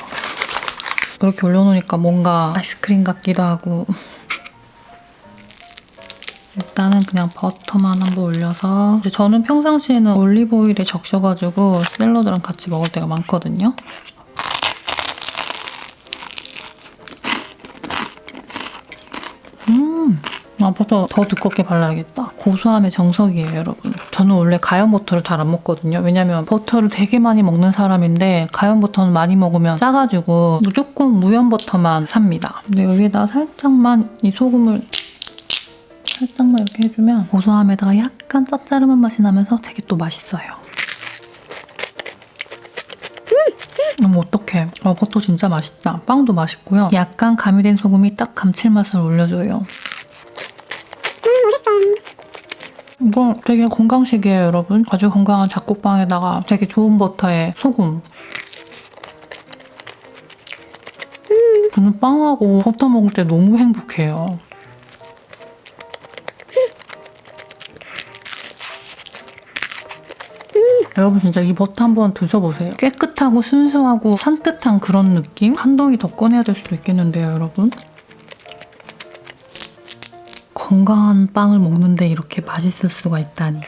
이렇게 올려놓으니까 뭔가 아이스크림 같기도 하고 일단은 그냥 버터만 한번 올려서 이제 저는 평상시에는 올리브오일에 적셔가지고 샐러드랑 같이 먹을 때가 많거든요. 버터 더 두껍게 발라야겠다. 고소함의 정석이에요, 여러분. 저는 원래 가염 버터를 잘 안 먹거든요. 왜냐면 버터를 되게 많이 먹는 사람인데 가염 버터는 많이 먹으면 짜가지고 무조건 무염 버터만 삽니다. 근데 여기에다 살짝만 이 소금을 살짝만 이렇게 해주면 고소함에다가 약간 짭짤한 맛이 나면서 되게 또 맛있어요. 어떡해. 버터 진짜 맛있다. 빵도 맛있고요. 약간 가미된 소금이 딱 감칠맛을 올려줘요. 이거 되게 건강식이에요, 여러분. 아주 건강한 잡곡빵에다가 되게 좋은 버터에 소금. 저는 빵하고 버터 먹을 때 너무 행복해요. 여러분 진짜 이 버터 한번 드셔보세요. 깨끗하고 순수하고 산뜻한 그런 느낌? 한 덩이 더 꺼내야 될 수도 있겠는데요, 여러분. 건강한 빵을 먹는데 이렇게 맛있을 수가 있다니.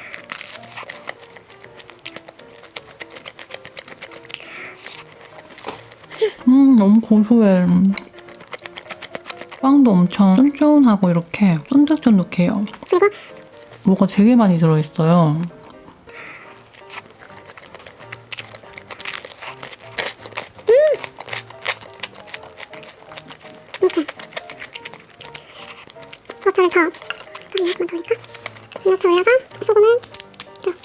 너무 고소해. 빵도 엄청 쫀쫀하고 이렇게 쫀득쫀득해요. 뭐가 되게 많이 들어있어요. 버터를 더 이만큼만 더 올릴까? 이렇게 올려서 소금을 이렇게.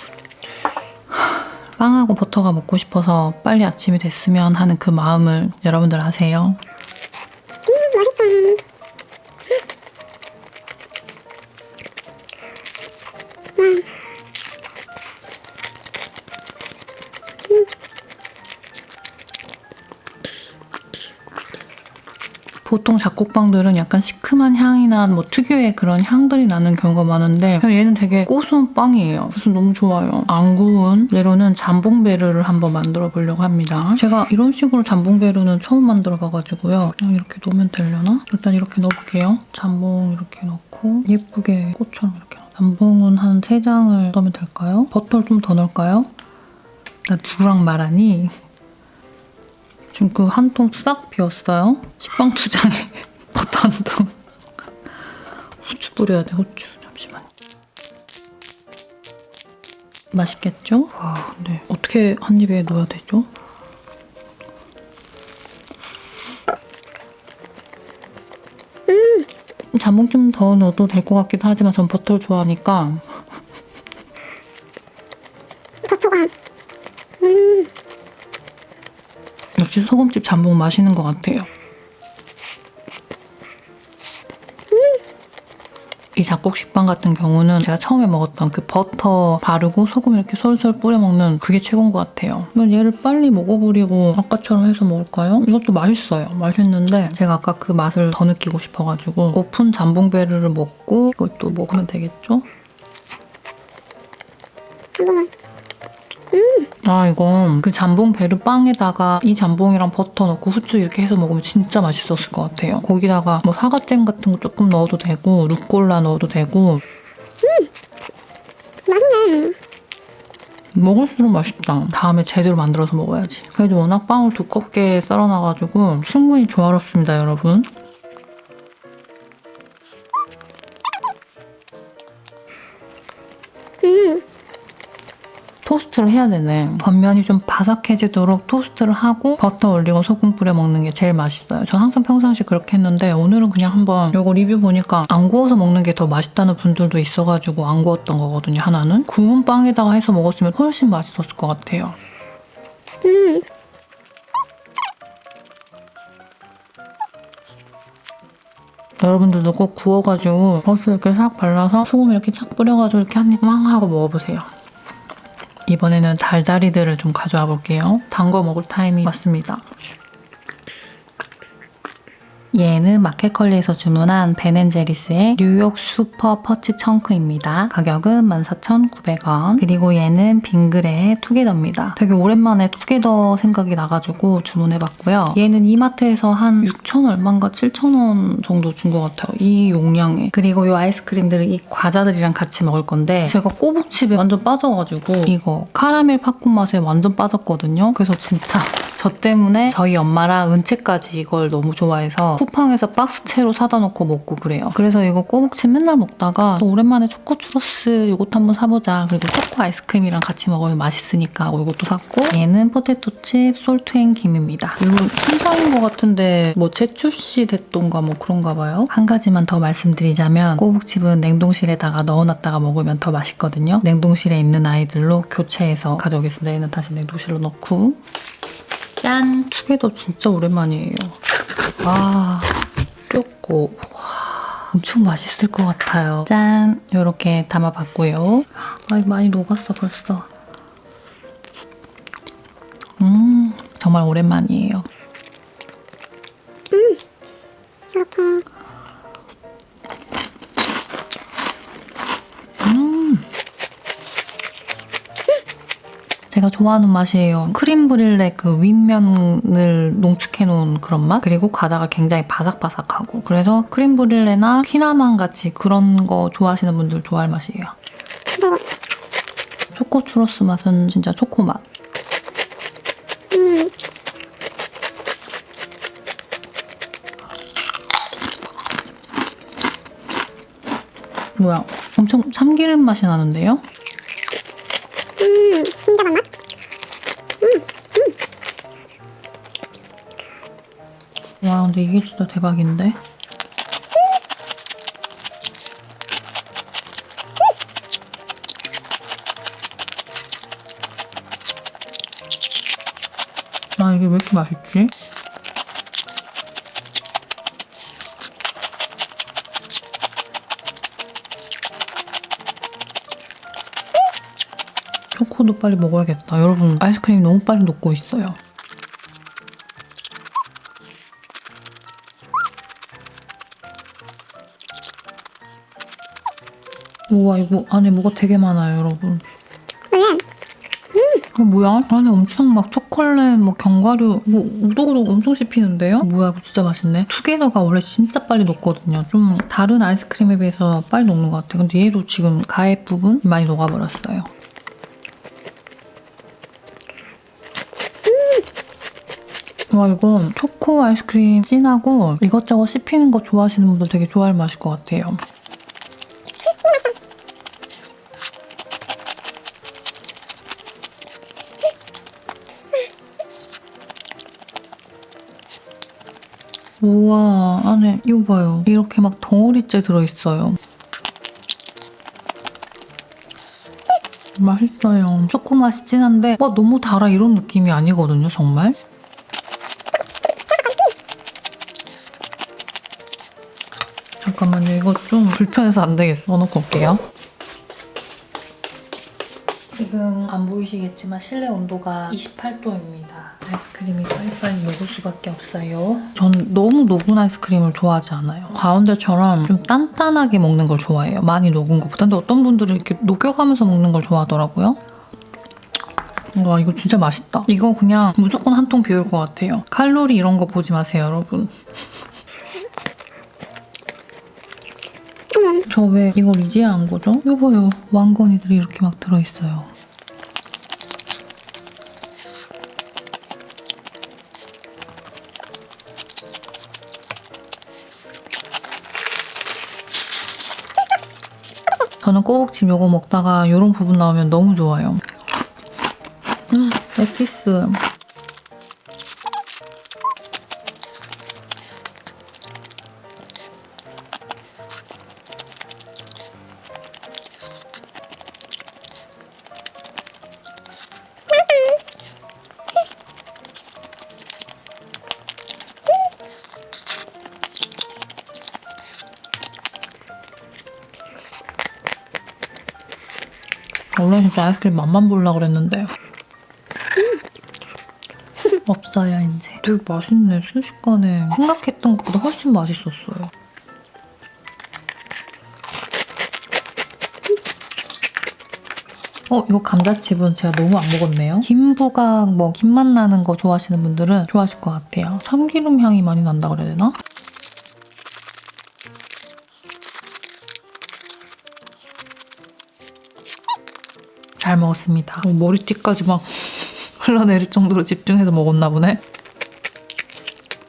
빵하고 버터가 먹고 싶어서 빨리 아침이 됐으면 하는 그 마음을 여러분들 아세요? 맛있다. 보통 잡곡빵들은 약간 시큼한 향이나 뭐 특유의 그런 향들이 나는 경우가 많은데 얘는 되게 고소한 빵이에요. 그래서 너무 좋아요. 안 구운 얘로는 잠봉베르를 한번 만들어 보려고 합니다. 제가 이런 식으로 잠봉베르는 처음 만들어 봐가지고요. 그냥 이렇게 넣으면 되려나? 일단 이렇게 넣어볼게요. 잠봉 이렇게 넣고 예쁘게 꽃처럼 이렇게 잠봉은 한 3장을 넣으면 될까요? 버터를 좀 더 넣을까요? 나 누구랑 말하니? 지금 그 한 통 싹 비웠어요. 식빵 2장에 버터 한 통. 후추 뿌려야 돼, 후추. 잠시만. 맛있겠죠? 와, 근데 어떻게 한 입에 넣어야 되죠? 잠봉 좀 더 넣어도 될 것 같기도 하지만 전 버터를 좋아하니까. 버터가 역시 소금집 잠봉 맛있는 것 같아요. 이 잡곡식빵 같은 경우는 제가 처음에 먹었던 그 버터 바르고 소금 이렇게 솔솔 뿌려 먹는 그게 최고인 것 같아요. 그럼 얘를 빨리 먹어버리고 아까처럼 해서 먹을까요? 이것도 맛있어요. 맛있는데 제가 아까 그 맛을 더 느끼고 싶어가지고 오픈 잠봉베르를 먹고 이것도 먹으면 되겠죠? 잠깐만. 아, 이건 그 잠봉 베르 빵에다가 이 잠봉이랑 버터 넣고 후추 이렇게 해서 먹으면 진짜 맛있었을 것 같아요. 거기다가 뭐 사과잼 같은 거 조금 넣어도 되고 루꼴라 넣어도 되고. 맛있네. 먹을수록 맛있다. 다음에 제대로 만들어서 먹어야지. 그래도 워낙 빵을 두껍게 썰어놔가지고 충분히 조화롭습니다, 여러분. 토스트를 해야 되네. 겉면이 좀 바삭해지도록 토스트를 하고 버터 올리고 소금 뿌려 먹는 게 제일 맛있어요. 전 항상 평상시 그렇게 했는데 오늘은 그냥 한번 이거 리뷰 보니까 안 구워서 먹는 게 더 맛있다는 분들도 있어가지고 안 구웠던 거거든요, 하나는. 구운 빵에다가 해서 먹었으면 훨씬 맛있었을 것 같아요. 여러분들도 꼭 구워가지고 버스 이렇게 싹 발라서 소금 이렇게 착 뿌려가지고 이렇게 한 입 왕 하고 먹어보세요. 이번에는 달달이들을 좀 가져와 볼게요. 단 거 먹을 타임이 왔습니다. 얘는 마켓컬리에서 주문한 베넨제리스의 뉴욕 슈퍼 퍼치 청크입니다. 가격은 14,900원. 그리고 얘는 빙그레의 투게더입니다. 되게 오랜만에 투게더 생각이 나가지고 주문해봤고요. 얘는 이마트에서 한 6,000 얼마인가 7,000원 정도 준 것 같아요. 이 용량에. 그리고 이 아이스크림들을 이 과자들이랑 같이 먹을 건데 제가 꼬북칩에 완전 빠져가지고 이거 카라멜 팝콘 맛에 완전 빠졌거든요. 그래서 진짜 저 때문에 저희 엄마랑 은채까지 이걸 너무 좋아해서 쿠팡에서 박스채로 사다 놓고 먹고 그래요. 그래서 이거 꼬북칩 맨날 먹다가 또 오랜만에 초코 추러스 이것도 한번 사보자. 그리고 초코 아이스크림이랑 같이 먹으면 맛있으니까 이것도 샀고, 얘는 포테토칩 솔트앤김입니다. 이거 신상인 것 같은데 뭐 재출시 됐던가 뭐 그런가 봐요. 한 가지만 더 말씀드리자면 꼬북칩은 냉동실에다가 넣어놨다가 먹으면 더 맛있거든요. 냉동실에 있는 아이들로 교체해서 가져오겠습니다. 얘는 다시 냉동실로 넣고. 짠! 투게더 진짜 오랜만이에요. 와, 꼈고 와, 엄청 맛있을 것 같아요. 짠! 이렇게 담아봤고요. 아, 많이 녹았어 벌써. 정말 오랜만이에요. 이렇게. 제가 좋아하는 맛이에요. 크림 브릴레 그 윗면을 농축해 놓은 그런 맛? 그리고 과자가 굉장히 바삭바삭하고, 그래서 크림 브릴레나 퀴나만 같이 그런 거 좋아하시는 분들 좋아할 맛이에요. 초코 추러스 맛은 진짜 초코 맛. 뭐야, 엄청 참기름 맛이 나는데요? 진짜 맛? 와, 근데 이게 진짜 대박인데? 아, 이게 왜 이렇게 맛있지? 초코도 빨리 먹어야겠다. 여러분, 아이스크림이 너무 빨리 녹고 있어요. 우와, 이거 안에 뭐가 되게 많아요, 여러분. 뭐야? 안에 엄청 막 초콜릿, 뭐 견과류, 뭐 우독우독 엄청 씹히는데요? 뭐야, 이거 진짜 맛있네. 투게더가 원래 진짜 빨리 녹거든요. 좀 다른 아이스크림에 비해서 빨리 녹는 것 같아요. 근데 얘도 지금 가액 부분 많이 녹아버렸어요. 와, 이건 초코 아이스크림 진하고 이것저것 씹히는 거 좋아하시는 분들 되게 좋아할 맛일 것 같아요. 우와, 안에 이거 봐요. 이렇게 막 덩어리째 들어있어요. 맛있어요. 초코 맛이 진한데 너무 달아 이런 느낌이 아니거든요, 정말. 잠깐만요. 이거 좀 불편해서 안 되겠어. 넣어놓고 올게요. 지금 안 보이시겠지만 실내 온도가 28도입니다. 아이스크림이 빨리빨리 녹을 수밖에 없어요. 전 너무 녹은 아이스크림을 좋아하지 않아요. 가운데처럼 좀 단단하게 먹는 걸 좋아해요. 많이 녹은 것보다. 근데 어떤 분들은 이렇게 녹여가면서 먹는 걸 좋아하더라고요. 와, 이거 진짜 맛있다. 이거 그냥 무조건 한 통 비울 것 같아요. 칼로리 이런 거 보지 마세요, 여러분. 저 왜 이걸 이제 안 거죠? 이거 봐요. 왕건이들이 이렇게 막 들어있어요. 저는 꼭 지금 이거 먹다가 이런 부분 나오면 너무 좋아요. 에피스. 원래 진짜 아이스크림 맛만 보려고 그랬는데 없어요 이제. 되게 맛있네. 순식간에 생각했던 것보다 훨씬 맛있었어요. 이거 감자칩은 제가 너무 안 먹었네요. 김부각, 김맛 나는 거 좋아하시는 분들은 좋아하실 것 같아요. 참기름 향이 많이 난다 그래야 되나? 잘 먹었습니다. 머리띠까지 막 흘러내릴 정도로 집중해서 먹었나 보네.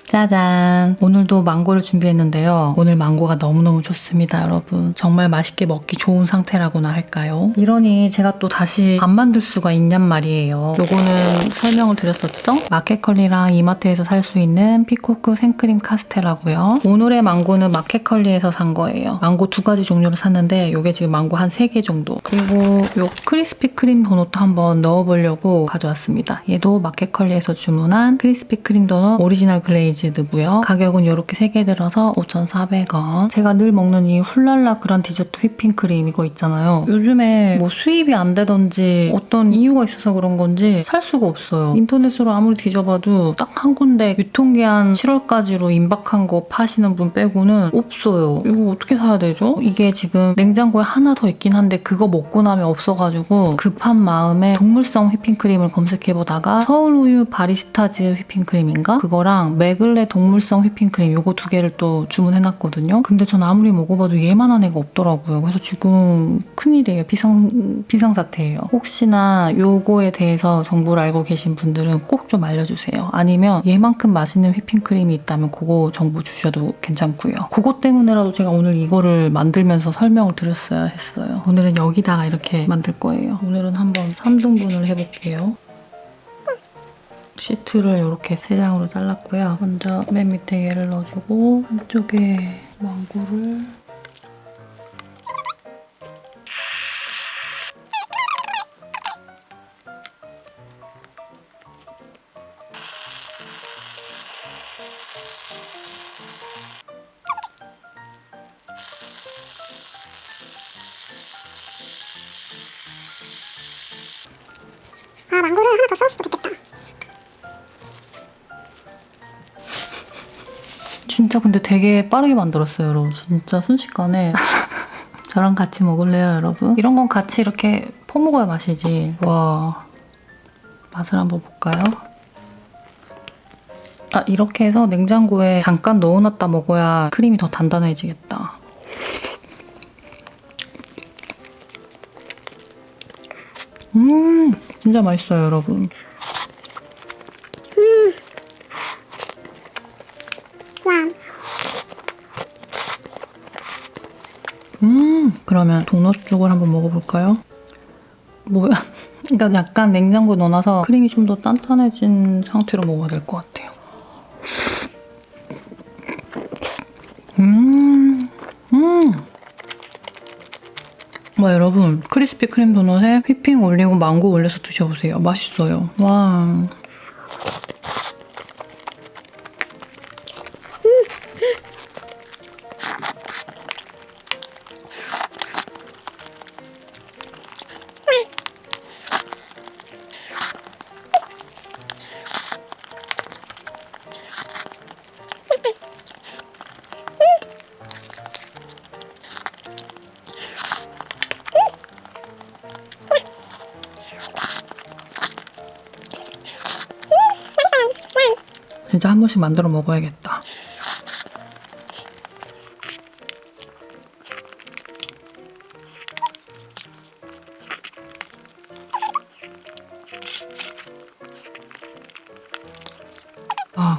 짜잔! 오늘도 망고를 준비했는데요. 오늘 망고가 너무너무 좋습니다, 여러분. 정말 맛있게 먹기 좋은 상태라고나 할까요? 이러니 제가 또 다시 안 만들 수가 있냔 말이에요. 요거는 설명을 드렸었죠? 마켓컬리랑 이마트에서 살 수 있는 피코크 생크림 카스테라고요. 오늘의 망고는 마켓컬리에서 산 거예요. 망고 2가지 종류를 샀는데 요게 지금 망고 한 3개 정도. 그리고 요 크리스피 크림 도넛도 한번 넣어보려고 가져왔습니다. 얘도 마켓컬리에서 주문한 크리스피 크림 도넛 오리지널 글레이즈 고요. 가격은 이렇게 3개 들어서 5,400원. 제가 늘 먹는 이 훌랄라 그란 디저트 휘핑크림 이거 있잖아요. 요즘에 수입이 안 되던지 어떤 이유가 있어서 그런 건지 살 수가 없어요. 인터넷으로 아무리 뒤져봐도 딱 한 군데 유통기한 7월까지로 임박한 거 파시는 분 빼고는 없어요. 이거 어떻게 사야 되죠? 이게 지금 냉장고에 하나 더 있긴 한데 그거 먹고 나면 없어가지고 급한 마음에 동물성 휘핑크림을 검색해보다가 서울우유 바리스타즈 휘핑크림인가? 그거랑 맥을 동물성 휘핑크림 요거 2개를 또 주문해놨거든요. 근데 전 아무리 먹어봐도 얘만한 애가 없더라고요. 그래서 지금 큰일이에요. 비상사태예요. 혹시나 요거에 대해서 정보를 알고 계신 분들은 꼭 좀 알려주세요. 아니면 얘만큼 맛있는 휘핑크림이 있다면 그거 정보 주셔도 괜찮고요. 그것 때문에라도 제가 오늘 이거를 만들면서 설명을 드렸어야 했어요. 오늘은 여기다가 이렇게 만들 거예요. 오늘은 한번 3등분을 해볼게요. 시트를 이렇게 3장으로 잘랐고요. 먼저 맨 밑에 얘를 넣어주고 한쪽에 망고를 망고를 하나 더 써도 되겠다. 진짜 근데 되게 빠르게 만들었어요, 여러분. 진짜 순식간에. 저랑 같이 먹을래요, 여러분? 이런 건 같이 이렇게 퍼먹어야 맛이지. 와, 맛을 한번 볼까요? 이렇게 해서 냉장고에 잠깐 넣어놨다 먹어야 크림이 더 단단해지겠다. 진짜 맛있어요, 여러분. 그러면 도넛 쪽을 한번 먹어볼까요? 뭐야? 그러니까 약간 냉장고에 넣어놔서 크림이 좀 더 단단해진 상태로 먹어야 될 것 같아요. 와, 여러분, 크리스피 크림 도넛에 휘핑 올리고 망고 올려서 드셔보세요. 맛있어요. 와. 진짜 한 번씩 만들어 먹어야겠다.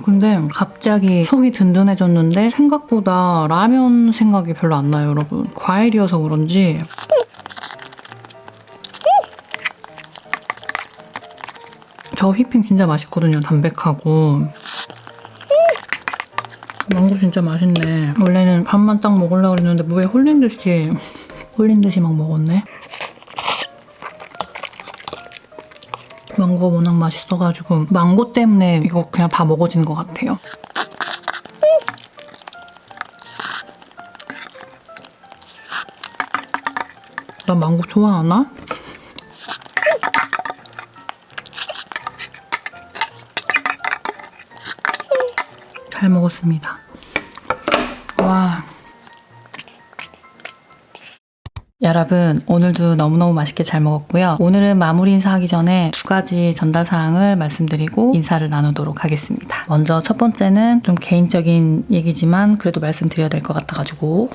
근데 갑자기 속이 든든해졌는데 생각보다 라면 생각이 별로 안 나요, 여러분. 과일이어서 그런지. 저 휘핑 진짜 맛있거든요, 담백하고. 망고 진짜 맛있네. 원래는 밥만 딱 먹으려고 그랬는데 뭐에 홀린 듯이 막 먹었네. 망고가 워낙 맛있어가지고 망고 때문에 이거 그냥 다 먹어지는 것 같아요. 나 망고 좋아하나? 잘 먹었습니다. 와. 여러분, 오늘도 너무너무 맛있게 잘 먹었고요. 오늘은 마무리 인사하기 전에 2가지 전달 사항을 말씀드리고 인사를 나누도록 하겠습니다. 먼저 첫 번째는 좀 개인적인 얘기지만 그래도 말씀드려야 될 것 같아가지고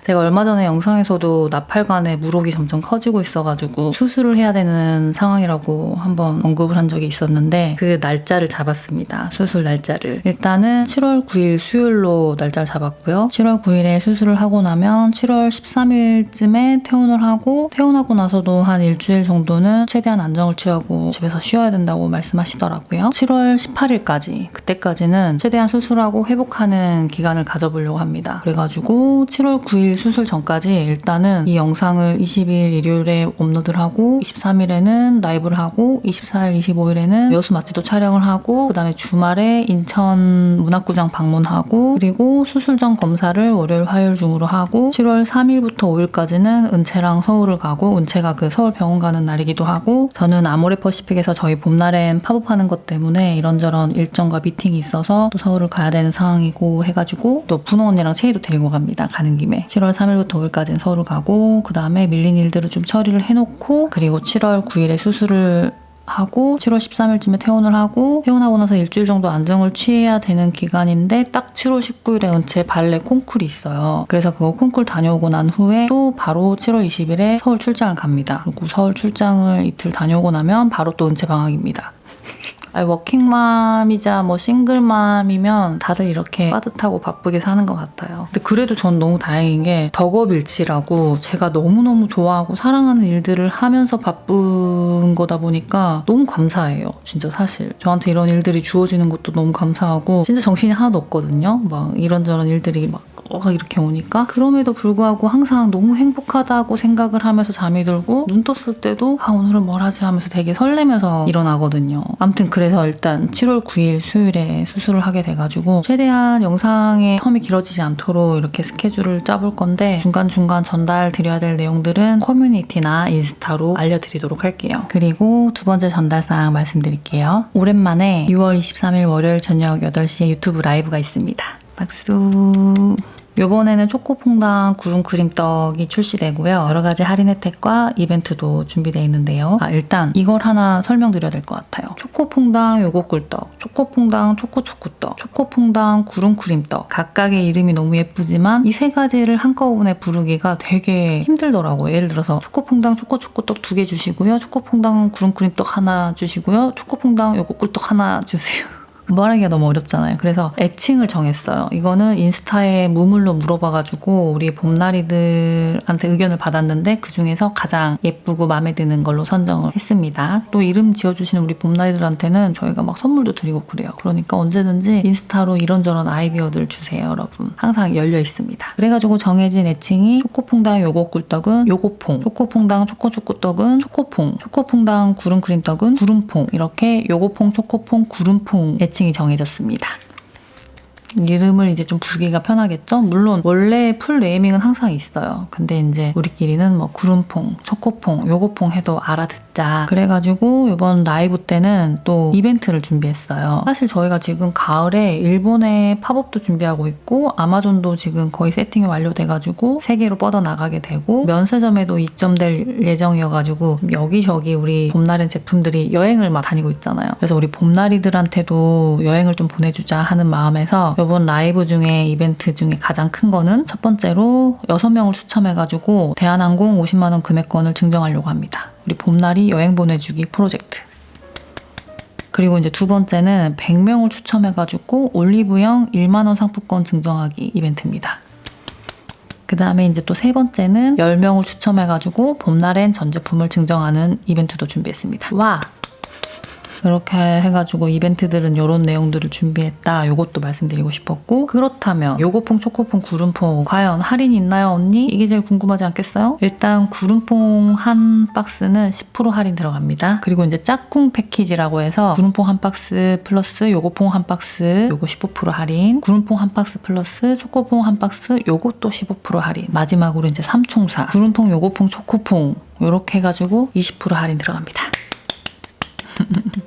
제가 얼마 전에 영상에서도 나팔관에 물혹이 점점 커지고 있어가지고 수술을 해야 되는 상황이라고 한번 언급을 한 적이 있었는데 그 날짜를 잡았습니다. 수술 날짜를. 일단은 7월 9일 수요일로 날짜를 잡았고요. 7월 9일에 수술을 하고 나면 7월 13일쯤에 퇴원을 하고 퇴원하고 나서도 한 일주일 정도는 최대한 안정을 취하고 집에서 쉬어야 된다고 말씀하시더라고요. 7월 18일까지 그때까지는 최대한 수술하고 회복하는 기간을 가져보려고 합니다. 그래가지고 7월 9일 수술 전까지 일단은 이 영상을 20일 일요일에 업로드를 하고 23일에는 라이브를 하고 24일, 25일에는 여수 맛집도 촬영을 하고 그 다음에 주말에 인천 문학구장 방문하고 그리고 수술 전 검사를 월요일, 화요일 중으로 하고 7월 3일부터 5일까지는 은채랑 서울을 가고 은채가 그 서울 병원 가는 날이기도 하고 저는 아모레퍼시픽에서 저희 봄날엔 팝업하는 것 때문에 이런저런 일정과 미팅이 있어서 또 서울을 가야 되는 상황이고 해가지고 또 분호 언니랑 채희도 데리고 갑니다. 가는 김에 7월 3일부터 5일까지는 서울을 가고 그 다음에 밀린 일들을 좀 처리를 해놓고 그리고 7월 9일에 수술을 하고 7월 13일쯤에 퇴원을 하고 퇴원하고 나서 일주일 정도 안정을 취해야 되는 기간인데 딱 7월 19일에 은채 발레 콩쿨이 있어요. 그래서 그거 콩쿨 다녀오고 난 후에 또 바로 7월 20일에 서울 출장을 갑니다. 그리고 서울 출장을 이틀 다녀오고 나면 바로 또 은채 방학입니다. 워킹맘이자 뭐 싱글맘이면 다들 이렇게 빠듯하고 바쁘게 사는 것 같아요. 근데 그래도 전 너무 다행인 게 덕업일치라고 제가 너무너무 좋아하고 사랑하는 일들을 하면서 바쁜 거다 보니까 너무 감사해요. 진짜 사실. 저한테 이런 일들이 주어지는 것도 너무 감사하고 진짜 정신이 하나도 없거든요. 막 이런저런 일들이 막 이렇게 오니까 그럼에도 불구하고 항상 너무 행복하다고 생각을 하면서 잠이 들고 눈 떴을 때도 오늘은 뭘 하지 하면서 되게 설레면서 일어나거든요. 아무튼 그래서 일단 7월 9일 수요일에 수술을 하게 돼가지고 최대한 영상의 텀이 길어지지 않도록 이렇게 스케줄을 짜볼 건데 중간중간 전달 드려야 될 내용들은 커뮤니티나 인스타로 알려드리도록 할게요. 그리고 두 번째 전달사항 말씀드릴게요. 오랜만에 6월 23일 월요일 저녁 8시에 유튜브 라이브가 있습니다. 박수. 이번에는 초코퐁당 구름크림떡이 출시되고요. 여러 가지 할인 혜택과 이벤트도 준비되어 있는데요. 일단 이걸 하나 설명드려야 될 것 같아요. 초코퐁당 요거꿀떡, 초코퐁당 초코초코떡, 초코퐁당 구름크림떡. 각각의 이름이 너무 예쁘지만 이 세 가지를 한꺼번에 부르기가 되게 힘들더라고요. 예를 들어서 초코퐁당 초코초코떡 2개 주시고요. 초코퐁당 구름크림떡 하나 주시고요. 초코퐁당 요거꿀떡 하나 주세요. 말하기가 너무 어렵잖아요. 그래서 애칭을 정했어요. 이거는 인스타에 무물로 물어봐가지고 우리 봄나리들한테 의견을 받았는데 그중에서 가장 예쁘고 마음에 드는 걸로 선정을 했습니다. 또 이름 지어주시는 우리 봄나리들한테는 저희가 막 선물도 드리고 그래요. 그러니까 언제든지 인스타로 이런저런 아이디어들 주세요, 여러분. 항상 열려 있습니다. 그래가지고 정해진 애칭이 초코퐁당 요거꿀떡은 요거퐁, 초코퐁당 초코초코떡은 초코퐁, 초코퐁당 구름크림떡은 구름퐁 이렇게 요거퐁, 초코퐁, 구름퐁 애칭이 정해졌습니다. 이름을 이제 좀 부르기가 편하겠죠? 물론 원래 풀 네이밍은 항상 있어요. 근데 이제 우리끼리는 뭐 구름퐁, 초코퐁, 요거퐁 해도 알아듣자. 그래가지고 이번 라이브 때는 또 이벤트를 준비했어요. 사실 저희가 지금 가을에 일본에 팝업도 준비하고 있고 아마존도 지금 거의 세팅이 완료돼가지고 세계로 뻗어나가게 되고 면세점에도 입점될 예정이어가지고 여기저기 우리 봄날엔 제품들이 여행을 막 다니고 있잖아요. 그래서 우리 봄날이들한테도 여행을 좀 보내주자 하는 마음에서 이번 라이브 중에 이벤트 중에 가장 큰 거는 첫 번째로 6명을 추첨해가지고 대한항공 50만 원 금액권을 증정하려고 합니다. 우리 봄날이 여행 보내주기 프로젝트. 그리고 이제 두 번째는 100명을 추첨해가지고 올리브영 1만 원 상품권 증정하기 이벤트입니다. 그 다음에 이제 또 세 번째는 10명을 추첨해가지고 봄날엔 전 제품을 증정하는 이벤트도 준비했습니다. 와! 이렇게 해가지고 이벤트들은 이런 내용들을 준비했다. 요것도 말씀드리고 싶었고 그렇다면 요거퐁, 초코퐁, 구름퐁 과연 할인이 있나요 언니? 이게 제일 궁금하지 않겠어요? 일단 구름퐁 한 박스는 10% 할인 들어갑니다. 그리고 이제 짝꿍 패키지라고 해서 구름퐁 한 박스 플러스 요거퐁 한 박스 요거 15% 할인, 구름퐁 한 박스 플러스 초코퐁 한 박스 요것도 15% 할인, 마지막으로 이제 삼총사 구름퐁, 요거퐁, 초코퐁 요렇게 해가지고 20% 할인 들어갑니다.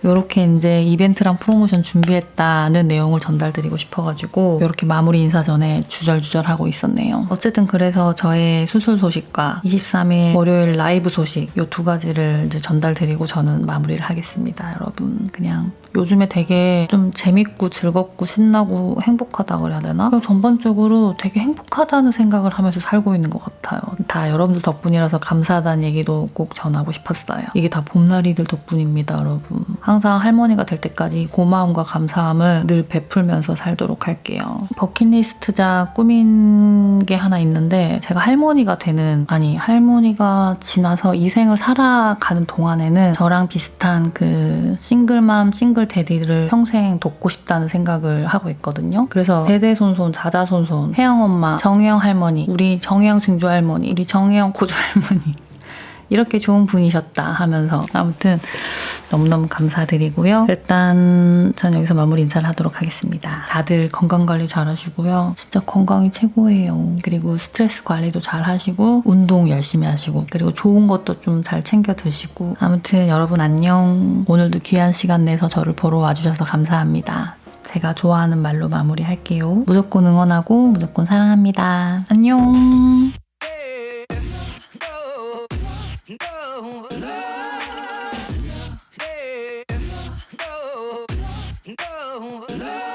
이렇게 이제 이벤트랑 프로모션 준비했다는 내용을 전달드리고 싶어가지고 이렇게 마무리 인사 전에 주절주절 하고 있었네요. 어쨌든 그래서 저의 수술 소식과 23일 월요일 라이브 소식 이 두 가지를 이제 전달드리고 저는 마무리를 하겠습니다. 여러분 그냥 요즘에 되게 좀 재밌고 즐겁고 신나고 행복하다 그래야 되나? 전반적으로 되게 행복하다는 생각을 하면서 살고 있는 것 같아요. 다 여러분들 덕분이라서 감사하다는 얘기도 꼭 전하고 싶었어요. 이게 다 봄날이들 덕분입니다, 여러분. 항상 할머니가 될 때까지 고마움과 감사함을 늘 베풀면서 살도록 할게요. 버킷리스트자 꾸민 게 하나 있는데 제가 할머니가 지나서 이 생을 살아가는 동안에는 저랑 비슷한 그 싱글맘, 싱글 데디를 평생 돕고 싶다는 생각을 하고 있거든요. 그래서 대대손손, 자자손손, 혜영엄마, 정혜영 할머니, 우리 정혜영 증조 할머니, 우리 정혜영 고조 할머니 이렇게 좋은 분이셨다 하면서 아무튼 너무너무 감사드리고요. 일단 전 여기서 마무리 인사를 하도록 하겠습니다. 다들 건강관리 잘 하시고요. 진짜 건강이 최고예요. 그리고 스트레스 관리도 잘 하시고 운동 열심히 하시고 그리고 좋은 것도 좀 잘 챙겨 드시고 아무튼 여러분 안녕. 오늘도 귀한 시간 내서 저를 보러 와주셔서 감사합니다. 제가 좋아하는 말로 마무리할게요. 무조건 응원하고 무조건 사랑합니다. 안녕. Love.